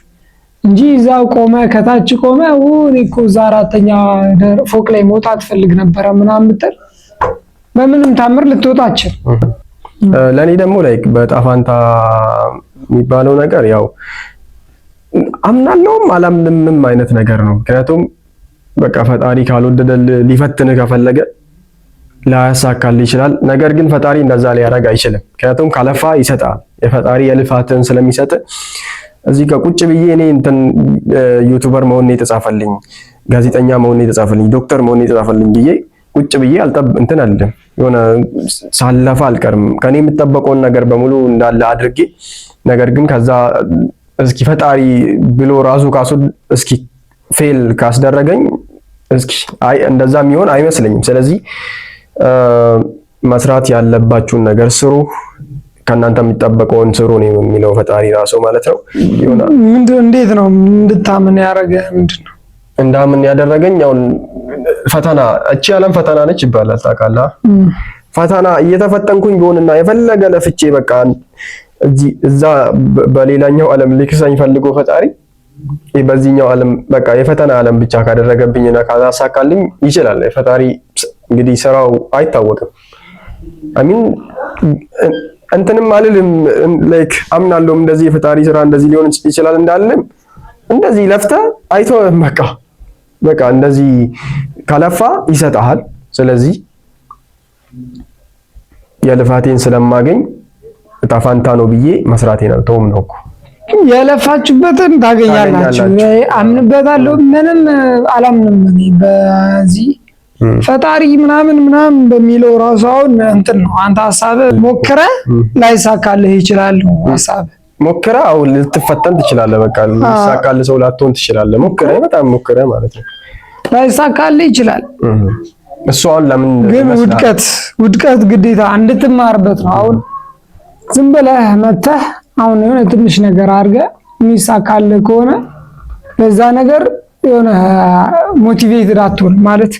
እንጂ እዛው ቆመ ከታች ቆመ እኔ እኮ እዛ 4ኛ ፎቅ ላይ መውጣት ፈልግ ነበር ምናምን ብትል በምንም ታምር ልትወጣችሁ። ለኔ ደግሞ ላይክ በዕጣ ፈንታ የሚባለው ነገር ያው አምናለሁም አላምንምም አይነት ነገር ነው። ምክንያቱም በቃ ፈጣሪ ካልወደደ ሊፈትንህ ከፈለገ ላያሳካልህ ይችላል። ነገር ግን ፈጣሪ እንደዛ ሊያደርግ አይችልም። ምክንያቱም ካለፋ ይሰጣል። የፈጣሪ የልፋትን ስለሚሰጥ እዚህ ጋር ቁጭ ብዬ እኔ እንትን ዩቲዩበር መሆን ነው የተጻፈልኝ፣ ጋዜጠኛ መሆን ነው የተጻፈልኝ፣ ዶክተር መሆን ነው የተጻፈልኝ ብዬ ቁጭ ብዬ እንትን አይደለም የሆነ ሳለፋ አልቀርም። ከኔ የምጠበቀውን ነገር በሙሉ እንዳለ አድርጌ ነገር ግን ከዛ እስኪ ፈጣሪ ብሎ ራሱ እስኪ ፌል ካስደረገኝ እስኪ እንደዛ የሚሆን አይመስለኝም። ስለዚህ መስራት ያለባችሁን ነገር ስሩ፣ ከእናንተ የሚጠበቀውን ስሩ ነው የሚለው ፈጣሪ ራሱ ማለት ነው። እንዴት ነው እንድታምን ያደረገ? ምንድነው እንዳምን ያደረገኝ? ያው ፈተና እቺ ዓለም ፈተና ነች ይባላል ታውቃለህ። ፈተና እየተፈተንኩኝ ቢሆንና የፈለገ ለፍቼ በቃ እዛ በሌላኛው ዓለም ሊክሰኝ ፈልጎ ፈጣሪ በዚህኛው ዓለም በቃ የፈተና ዓለም ብቻ ካደረገብኝና ካሳካልኝ ይችላል። ፈጣሪ እንግዲህ ስራው አይታወቅም። አሚን እንትንም አልልም ላይክ አምናለሁ እንደዚህ የፈጣሪ ስራ እንደዚህ ሊሆን ይችላል እንዳልልም እንደዚህ ለፍተ አይተውም በቃ እንደዚህ ካለፋ ይሰጣል። ስለዚህ የልፋቴን ስለማገኝ ዕጣ ፈንታ ነው ብዬ መስራቴን አልተውም ነው እኮ። የለፋችሁበትን ታገኛላችሁ። አምንበታለሁ ምንም አላምንም እኔ በዚህ ፈጣሪ ምናምን በሚለው ራሱ አሁን እንትን ነው። አንተ ሐሳብ ሞክረ ላይሳካልህ ይችላል ነው ሐሳብ ሞክረ አሁን ልትፈተን ትችላለህ። በቃ ሊሳካልህ ሰው ላትሆን ትችላለህ። ሞክረ በጣም ሞክረ ማለት ነው። ላይሳካልህ ይችላል። እሱ አሁን ለምን ግን ውድቀት ግዴታ እንድትማርበት ነው። አሁን ዝም ብለህ መተህ አሁን የሆነ ትንሽ ነገር አድርገህ የሚሳካልህ ከሆነ በዛ ነገር የሆነ ሞቲቬትድ አትሆን ማለት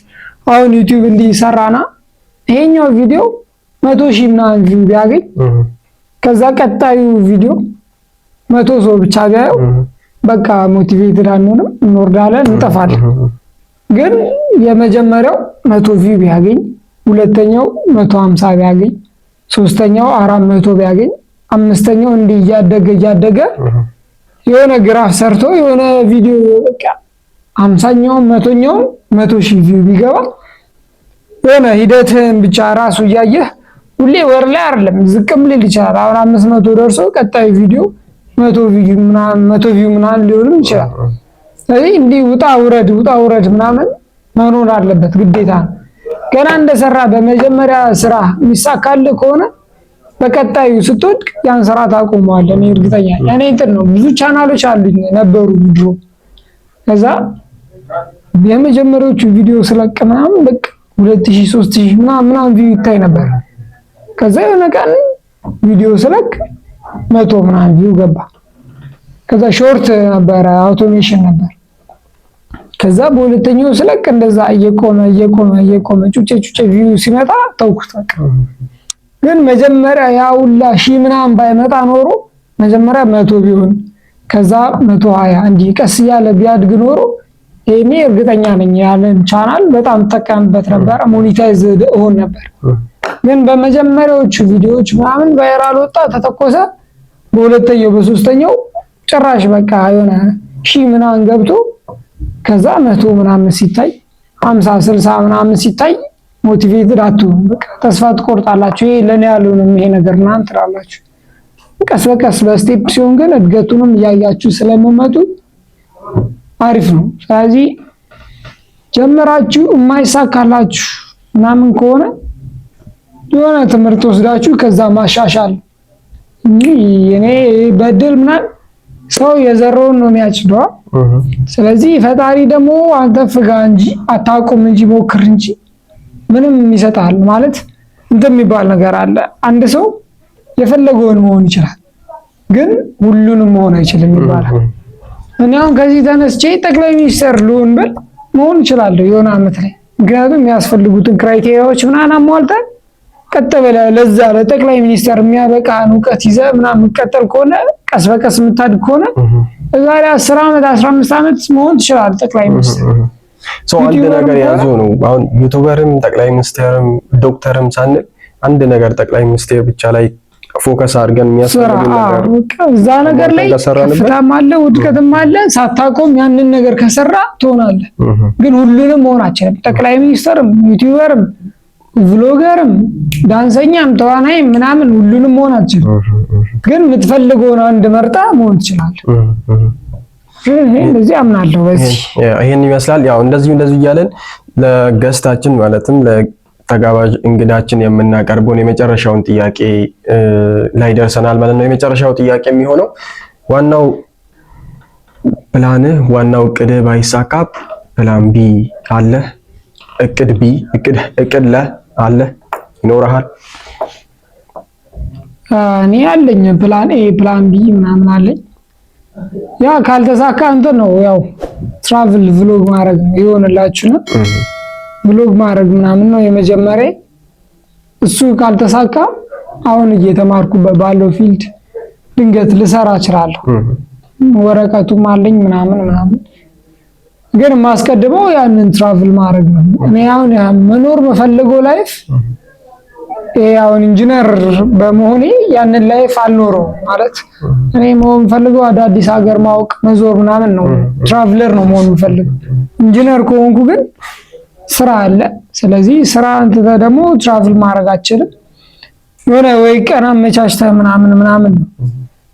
አሁን ዩቲዩብ እንዲሰራና ይሄኛው ቪዲዮ 100,000 ምናምን ቪው ቢያገኝ ከዛ ቀጣዩ ቪዲዮ 100 ሰው ብቻ ቢያየው በቃ ሞቲቬትድ አንሆንም፣ እንወርዳለን፣ እንጠፋለን። ግን የመጀመሪያው 100 ቪው ቢያገኝ፣ ሁለተኛው 150 ቢያገኝ፣ ሶስተኛው 400 ቢያገኝ፣ አምስተኛው እንዲህ እያደገ የሆነ ግራፍ ሰርቶ የሆነ ቪዲዮ በቃ 50ኛው 100ኛው 100,000 ቪው ቢገባ የሆነ ሂደትህን ብቻ ራሱ እያየህ ሁሌ ወር ላይ አይደለም ዝቅም ሊል ይችላል። አሁን 500 ደርሶ ቀጣይ ቪዲዮ 100 ቪው ምናምን ሊሆንም ይችላል። ስለዚህ እንዲህ ውጣ ውረድ ምናምን መኖር አለበት ግዴታ ነው። ገና እንደሰራ በመጀመሪያ ስራ የሚሳካልህ ከሆነ በቀጣዩ ስትወድቅ ያን ስራ ታቆመዋለህ። እኔ እርግጠኛ እኔ እንትን ነው ብዙ ቻናሎች አሉኝ ነበሩ ድሮ። ከዛ የመጀመሪያዎቹ ቪዲዮ ስለቅ ምናምን በቃ 2000 3000 ምናምን ቪው ይታይ ነበር። ከዛ የሆነ ቀን ቪዲዮ ስለቅ 100 ምናምን ቪው ገባ። ከዛ ሾርት ነበር አውቶሜሽን ነበር። ከዛ በሁለተኛው ስለቅ እንደዛ እየቆመ ጩጬ ቪው ሲመጣ ተውኩት በቃ። ግን መጀመሪያ ያውላ ሺህ ምናምን ባይመጣ ኖሮ መጀመሪያ 100 ቢሆን ከዛ 120 እንዲህ ቀስ እያለ ቢያድግ ኖሮ እኔ እርግጠኛ ነኝ ያለን ቻናል በጣም ተጠቀምበት ነበር፣ ሞኔታይዝ ሆን ነበር። ግን በመጀመሪያዎቹ ቪዲዮዎች ምናምን ቫይራል ወጣ ተተኮሰ። በሁለተኛው በሶስተኛው ጭራሽ በቃ የሆነ ሺህ ምናምን ገብቶ ከዛ 100 ምናምን ሲታይ 50 60 ምናምን ሲታይ ሞቲቬትድ አትሆኑ፣ በቃ ተስፋ ትቆርጣላችሁ። ይሄ ለኔ ያልሆነም ይሄ ነገር ምናምን ትላላችሁ። ቀስ በቀስ በስቴፕ ሲሆን ግን እድገቱንም እያያችሁ ስለምመጡ አሪፍ ነው። ስለዚህ ጀመራችሁ የማይሳካላችሁ ምናምን ከሆነ የሆነ ትምህርት ወስዳችሁ ከዛ ማሻሻል እንጂ እኔ በድል ምናምን ሰው የዘራውን ነው የሚያጭደው። ስለዚህ ፈጣሪ ደግሞ አንተ ፍጋ እንጂ አታቁም እንጂ ሞክር እንጂ ምንም ይሰጣል ማለት እንደሚባል ነገር አለ። አንድ ሰው የፈለገውን መሆን ይችላል፣ ግን ሁሉንም መሆን አይችልም ይባላል። እኔ አሁን ከዚህ ተነስቼ ጠቅላይ ሚኒስትር ልሆን ብል መሆን እችላለሁ የሆነ አመት ላይ። ምክንያቱም የሚያስፈልጉትን ክራይቴሪያዎች ምናምን አሟልተን ቀጥ ብለህ ለዛ ለጠቅላይ ሚኒስትር የሚያበቃን እውቀት ይዘህ ምናምን የምትቀጥል ከሆነ ቀስ በቀስ የምታድግ ከሆነ ዛሬ 10 ዓመት 15 ዓመት መሆን ትችላለህ ጠቅላይ ሚኒስትር። አንድ ነገር ያዙ ነው። አሁን ዩቲዩበርም ጠቅላይ ሚኒስትርም ዶክተርም ሳንል አንድ ነገር ጠቅላይ ሚኒስትር ብቻ ላይ ፎከስ አድርገን የሚያስፈልግ ነገር እዛ ነገር ላይ ከፍታም አለ ውድቀትም አለ። ሳታቆም ያንን ነገር ከሰራ ትሆናለህ። ግን ሁሉንም መሆናችን ጠቅላይ ሚኒስትርም ዩቲዩበርም ቭሎገርም ዳንሰኛም ተዋናይም ምናምን ሁሉንም መሆናችን፣ ግን የምትፈልገውን አንድ መርጣ መሆን ትችላለህ። እንደዚህ አምናለሁ። በዚህ ይሄን ይመስላል። ያው እንደዚህ እያለን ለገስታችን ማለትም ለተጋባዥ እንግዳችን የምናቀርበውን የመጨረሻውን ጥያቄ ላይ ደርሰናል ማለት ነው። የመጨረሻው ጥያቄ የሚሆነው ዋናው ፕላንህ ዋናው እቅድህ ባይሳካ ፕላን ቢ አለ? እቅድ ለ አለ ይኖርሃል? እኔ አለኝ ፕላን ኤ ፕላን ቢ ምናምን አለኝ። ያ ካልተሳካ እንትን ነው ያው ትራቭል ቭሎግ ማድረግ ነው ይሆንላችሁ ነው። ቭሎግ ማድረግ ምናምን ነው የመጀመሪያ። እሱ ካልተሳካ አሁን እየተማርኩበት ባለው ፊልድ ድንገት ልሰራ እችላለሁ። ወረቀቱም አለኝ ምናምን ግን ማስቀድመው ያንን ትራቭል ማድረግ ነው። እኔ አሁን መኖር በፈልገው ላይፍ አሁን ኢንጂነር በመሆኔ ያንን ላይፍ አልኖረው ማለት እኔ መሆን ፈልገው አዳዲስ ሀገር ማወቅ መዞር ምናምን ነው። ትራቭለር ነው መሆን ፈልገው። ኢንጂነር ከሆንኩ ግን ስራ አለ። ስለዚህ ስራ አንተ ደግሞ ትራቭል ማድረግ አትችልም። የሆነ ወይ ቀን አመቻችተህ ምናምን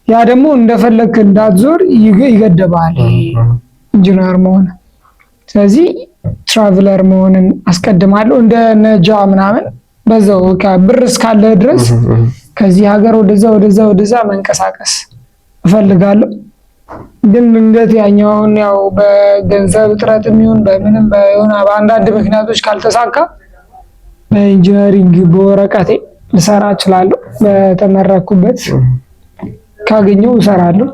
ያ ደግሞ እንደፈለክ እንዳትዞር ይገደባል ኢንጂነር መሆን። ስለዚህ ትራቭለር መሆንን አስቀድማለሁ። እንደ ነጃ ምናምን በዛው ብር እስካለ ድረስ ከዚህ ሀገር ወደዛ መንቀሳቀስ እፈልጋለሁ። ግን ድንገት ያኛውን ያው በገንዘብ እጥረት የሚሆን በምንም በአንዳንድ ምክንያቶች ካልተሳካ በኢንጂነሪንግ በወረቀቴ ልሰራ እችላለሁ። በተመረኩበት ካገኘው እሰራለሁ።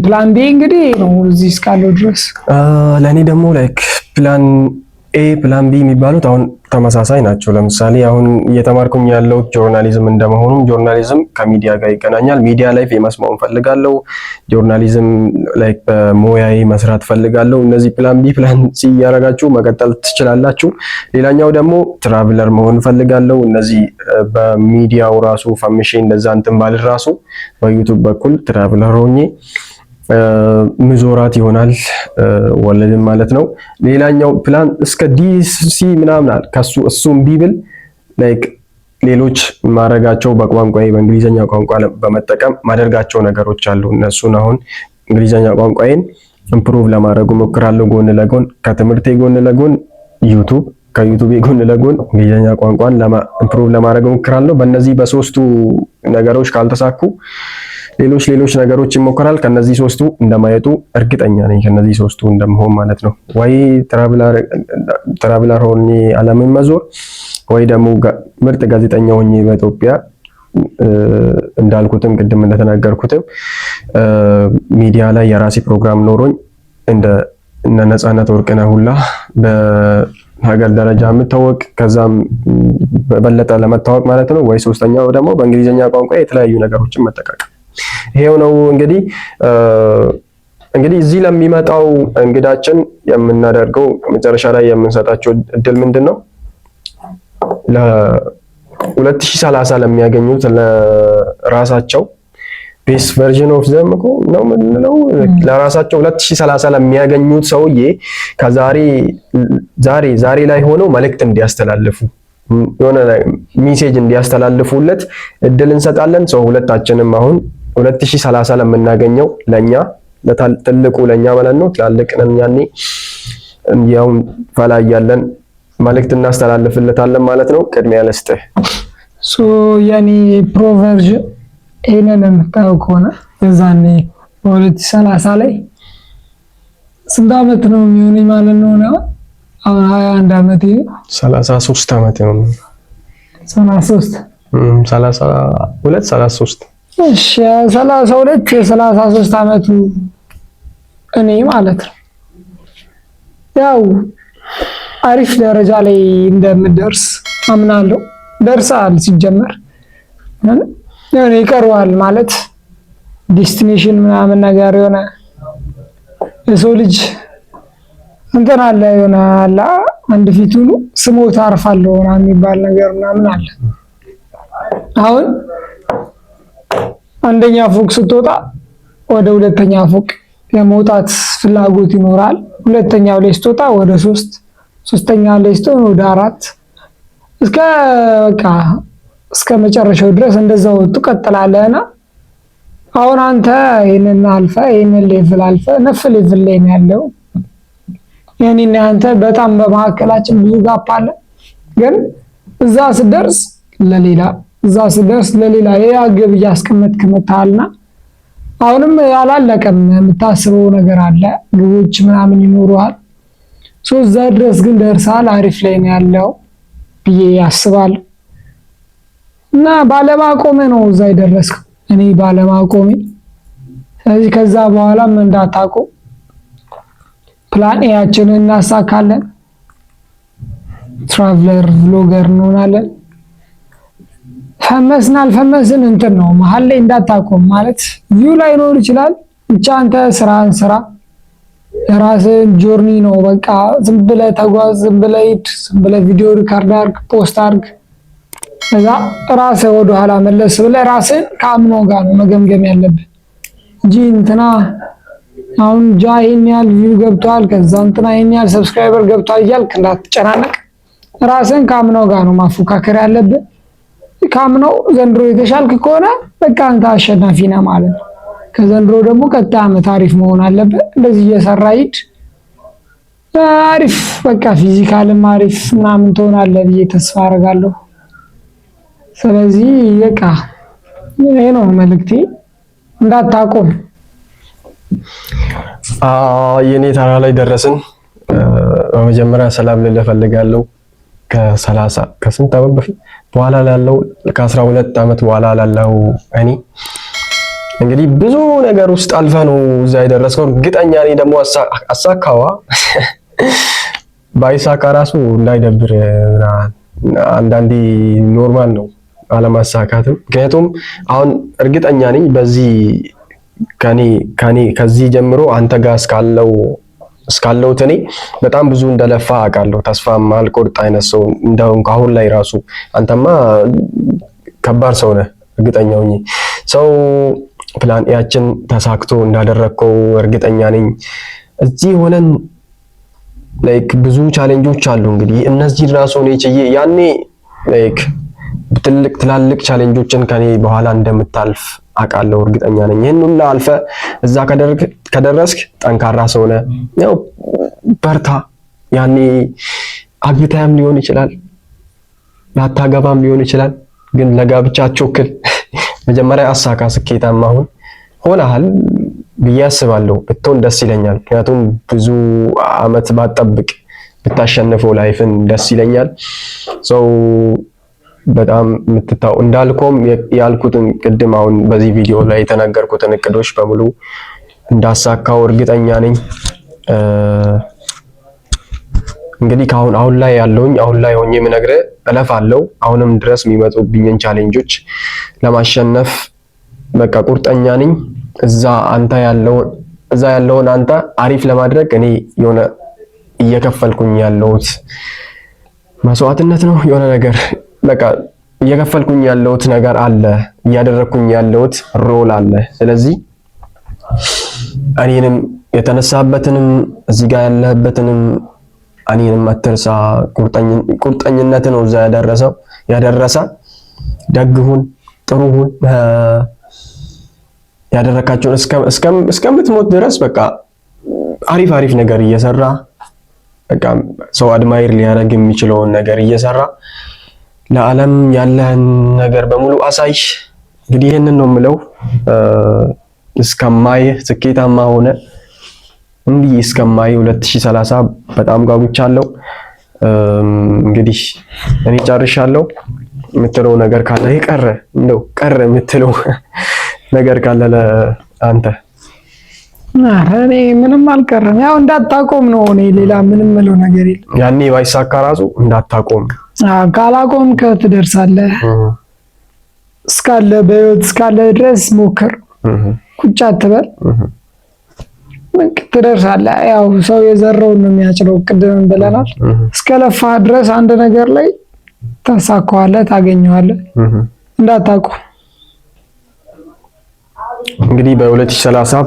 ፕላን ቢ እንግዲህ ነው እዚህ እስካለው ድረስ። ለኔ ደግሞ ላይክ ፕላን ኤ ፕላን ቢ የሚባሉት አሁን ተመሳሳይ ናቸው። ለምሳሌ አሁን እየተማርኩኝ ያለው ጆርናሊዝም እንደመሆኑም ጆርናሊዝም ከሚዲያ ጋር ይገናኛል። ሚዲያ ላይ ፌመስ መሆን ፈልጋለሁ። ጆርናሊዝም ላይክ በሙያዬ መስራት ፈልጋለሁ። እነዚህ ፕላን ቢ ፕላን ሲ እያደረጋችሁ መቀጠል ትችላላችሁ። ሌላኛው ደግሞ ትራቭለር መሆን ፈልጋለሁ። እነዚህ በሚዲያው ራሱ ፈምሼ እንደዛ እንትን ባል ራሱ በዩቲዩብ በኩል ትራቭለር ሆኜ ምዞራት ይሆናል ወለድም ማለት ነው። ሌላኛው ፕላን እስከ ዲሲ ምናምን ከሱ እሱም ቢብል ላይክ ሌሎች ማድረጋቸው በቋንቋዬ በእንግሊዘኛ ቋንቋ በመጠቀም ማደርጋቸው ነገሮች አሉ። እነሱን አሁን እንግሊዘኛ ቋንቋዬን ኢምፕሩቭ ለማድረግ ሞክራለሁ። ጎን ለጎን ከትምህርቴ ጎን ለጎን ዩቲዩብ ከዩቲዩብ ጎን ለጎን እንግሊዘኛ ቋንቋን ኢምፕሩቭ ለማድረግ ሞክራለሁ። በእነዚህ በሶስቱ ነገሮች ካልተሳኩ ሌሎች ነገሮች ይሞከራል። ከነዚህ ሶስቱ እንደማየቱ እርግጠኛ ነኝ። ከነዚህ ሶስቱ እንደምሆን ማለት ነው። ወይ ትራቭለር ሆኜ ዓለምን መዞር ወይ ደግሞ ምርጥ ጋዜጠኛ ሆኜ በኢትዮጵያ እንዳልኩትም ቅድም እንደተናገርኩትም ሚዲያ ላይ የራሴ ፕሮግራም ኖሮኝ እንደ ነፃነት ወርቅነህ ሁላ በሀገር ደረጃ የምታወቅ ከዛም በበለጠ ለመታወቅ ማለት ነው። ወይ ሶስተኛው ደግሞ በእንግሊዘኛ ቋንቋ የተለያዩ ነገሮችን መጠቃቀም። ይሄው ነው እንግዲህ እዚህ ለሚመጣው እንግዳችን የምናደርገው መጨረሻ ላይ የምንሰጣቸው እድል ምንድነው? ለ2030 ለሚያገኙት ለራሳቸው ቤስት ቨርዥን ኦፍ ዘም እኮ ነው ምንለው ለራሳቸው 2030 ለሚያገኙት ሰውዬ ዛሬ ላይ ሆነው መልእክት እንዲያስተላልፉ የሆነ ሜሴጅ እንዲያስተላልፉለት እድል እንሰጣለን። ሰው ሁለታችንም አሁን 2030 ለምናገኘው ለኛ ለትልቁ ለኛ ማለት ነው ትላልቅ ነን ያኔ ያው ፈላ ያለን መልእክት እናስተላልፍለታለን ማለት ነው። ቅድሚያ ለስጥህ የኔ ፕሮቨርዥን ይሄንን የምታየው ከሆነ የዛኔ በ2030 ላይ ስንት ዓመት ነው የሚሆነኝ ማለት ነው? አሁን 21 ዓመት 33 ዓመት ነው። 33 እሺ 32 የ33 ዓመቱ እኔ ማለት ነው ያው አሪፍ ደረጃ ላይ እንደምደርስ አምናለሁ። ደርሳል ሲጀመር የሆነ ይቀርዋል ማለት ዴስቲኔሽን ምናምን ነገር የሆነ የሰው ልጅ እንትን አለ የሆነ አለ አንድ ፊቱን ስሞት አርፋለሁ ምናምን የሚባል ነገር ምናምን አለ። አሁን አንደኛ ፎቅ ስትወጣ ወደ ሁለተኛ ፎቅ የመውጣት ፍላጎት ይኖራል። ሁለተኛው ላይ ስትወጣ ወደ ሶስተኛው ላይ ስትሆን ወደ 4 እስከ መጨረሻው ድረስ እንደዛው ትቀጥላለህና አሁን አንተ ይሄንን አልፈ ይሄንን ሌቭል አልፈ ነፍ ሌቭል ላይ ነው ያለው። የኔና አንተ በጣም በመካከላችን ብዙ ጋፕ አለ። ግን እዛ ስደርስ ለሌላ የግብ እያስቀመጥክ መታልና አሁንም ያላለቀም የምታስበው ነገር አለ። ግቦች ምናምን ይኖሩሃል። እዛ ድረስ ግን ደርሳል። አሪፍ ላይ ነው ያለው ብዬ አስባለሁ። እና ባለማቆሜ ነው እዛ የደረስከው። እኔ ባለማቆሜ። ስለዚህ ከዛ በኋላም እንዳታቆም ፕላን ኤያችንን እናሳካለን። ትራቭለር ቭሎገር እንሆናለን። ፈመስን አልፈመስን እንትን ነው መሀል ላይ እንዳታቆም ማለት ቪው ላይ ኖር ይችላል። ብቻ አንተ ስራን ስራ የራስህን ጆርኒ ነው በቃ ዝም ብለህ ተጓዝ፣ ዝም ብለህ ሂድ፣ ዝም ብለህ ቪዲዮ ሪካርድ አድርግ፣ ፖስት አድርግ። እዛ ራስህ ወደ ኋላ መለስ ብለህ ራስህን ከአምኖ ጋር ነው መገምገም ያለብህ እንጂ እንትና አሁን ይሄን ያህል ቪው ገብቷል ከዛ እንትና ይሄን ያህል ሰብስክራይበር ገብቷል እያልክ እንዳትጨናነቅ። ራስህን ከአምኖ ጋር ነው ማፎካከር ያለብህ። ከአምኖ ዘንድሮ የተሻልክ ከሆነ በቃ አንተ አሸናፊ ነህ ማለት ነው። ከዘንድሮ ደግሞ ቀጣይ ዓመት አሪፍ መሆን አለበት። እንደዚህ እየሰራ ሂድ። አሪፍ በቃ ፊዚካልም አሪፍ ምናምን ትሆናለህ ብዬ ተስፋ አደርጋለሁ። ስለዚህ በቃ ይሄ ነው መልእክቴ፣ እንዳታቆም። የኔ ተራ ላይ ደረስን። በመጀመሪያ ሰላም ልልህ እፈልጋለሁ። ከስንት ዓመት በፊት በኋላ ላለው ከ12 ዓመት በኋላ ላለው እኔ እንግዲህ ብዙ ነገር ውስጥ አልፈ ነው እዛ የደረስከው። እርግጠኛ ነኝ ደግሞ አሳካዋ ባይሳካ ራሱ እንዳይደብር አንዳንዴ ኖርማል ነው አለማሳካትም። ምክንያቱም አሁን እርግጠኛ ነኝ በዚህ ከዚህ ጀምሮ አንተ ጋር እስካለው እኔ በጣም ብዙ እንደለፋ አውቃለሁ። ተስፋ ማልቆርጥ አይነት ሰው እንደው አሁን ላይ ራሱ አንተማ ከባድ ሰው ነህ እርግጠኛ ነኝ። ሰው ፕላን ኤያችን ተሳክቶ እንዳደረግከው እርግጠኛ ነኝ። እዚህ ሆነን ላይክ ብዙ ቻሌንጆች አሉ። እንግዲህ እነዚህ ራሱ ነው ያኔ ላይክ ትላልቅ ቻሌንጆችን ከኔ በኋላ እንደምታልፍ አውቃለሁ፣ እርግጠኛ ነኝ። ይሄን ሁሉ አልፈ እዛ ከደረስክ ጠንካራ ሰው ነህ። ያው በርታ። ያኔ አግብተህም ሊሆን ይችላል፣ ላታገባም ሊሆን ይችላል። ግን ለጋብቻ አትቸኩል። መጀመሪያ አሳካ። ስኬታማ ሆነሃል ብዬ አስባለሁ። ብትሆን ደስ ይለኛል። ምክንያቱም ብዙ አመት ባትጠብቅ ብታሸንፈው ላይፍን ደስ ይለኛል። በጣም እንዳልኩም ያልኩትን ቅድም አሁን በዚህ ቪዲዮ ላይ የተናገርኩትን እቅዶች በሙሉ እንዳሳካው እርግጠኛ ነኝ። እንግዲህ አሁን ላይ ሆኜ የምነግርህ እለፋለሁ። አሁንም ድረስ የሚመጡብኝን ቻሌንጆች ለማሸነፍ በቃ ቁርጠኛ ነኝ። እዛ ያለውን አንተ አሪፍ ለማድረግ እኔ የሆነ እየከፈልኩኝ ያለሁት መስዋዕትነት ነው። የሆነ ነገር በቃ እየከፈልኩኝ ያለሁት ነገር አለ፣ እያደረኩኝ ያለሁት ሮል አለ። ስለዚህ እኔንም የተነሳበትንም እዚህ ጋር ያለህበትንም እኔንም አትርሳ። ቁርጠኝነት ነው እዛ ያደረሰ። ደግሁን፣ ጥሩሁን ያደረካቸውን እስከምትሞት ድረስ በቃ አሪፍ ነገር እየሰራ በቃ ሰው አድማይር ሊያደርግ የሚችለውን ነገር እየሰራ ለዓለም ያለህን ነገር በሙሉ አሳይ። እንግዲህ ይሄንን ነው የምለው። እስከማይ ስኬታማ ሆነ እንዲህ እስከማይ 2030 በጣም ጓጉቻለሁ። እንግዲህ እኔ ጨርሻለሁ። የምትለው ነገር ካለ ቀረ የምትለው ነገር ካለ ለአንተ? እኔ ምንም አልቀረም። ያው እንዳታቆም ነው። እኔ ሌላ ምንም ምለው ነገር የለም። ያኔ ባይሳካ ራሱ እንዳታቆም። ካላቆምክ ትደርሳለህ። በህይወት እስካለ ድረስ ሞክር። ቁጭ አትበል። ትደርሳለህ። ያው ሰው የዘራውን ነው የሚያጭደው። ቅድም ብለናል። እስከለፋ ድረስ አንድ ነገር ላይ ታሳካዋለህ፣ ታገኘዋለህ። እንዳታቆም። እንግዲህ በ2030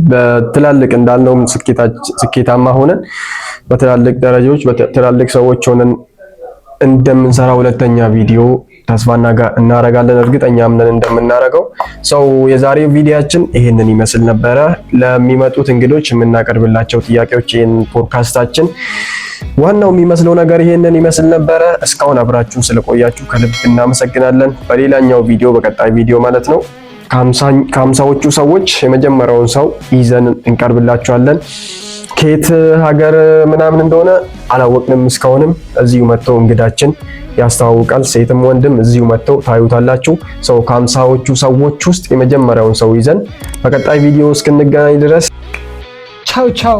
በትላልቅ እንዳልነውም ስኬታማ ሆነን በትላልቅ ደረጃዎች በትላልቅ ሰዎች ሆነን እንደምንሰራ ሁለተኛ ቪዲዮ ተስፋ እናደርጋለን። እርግጠኛም ነን እንደምናደርገው። የዛሬው ቪዲዮአችን ይሄንን ይመስል ነበረ። ለሚመጡት እንግዶች የምናቀርብላቸው ጥያቄዎች ይሄን ፖድካስታችን ዋናው የሚመስለው ነገር ይሄንን ይመስል ነበረ። እስካሁን አብራችሁን ስለቆያችሁ ከልብ እናመሰግናለን። በሌላኛው ቪዲዮ በቀጣይ ቪዲዮ ማለት ነው ከ50ዎቹ ሰዎች የመጀመሪያውን ሰው ይዘን እንቀርብላችኋለን። ከየት ሀገር ምናምን እንደሆነ አላወቅንም እስካሁንም። እዚሁ መጥተው እንግዳችን ያስተዋውቃል። ሴትም ወንድም እዚሁ መጥተው ታዩታላችሁ። ከ50ዎቹ ሰዎች ውስጥ የመጀመሪያውን ሰው ይዘን በቀጣይ ቪዲዮ እስክንገናኝ ድረስ ቻው።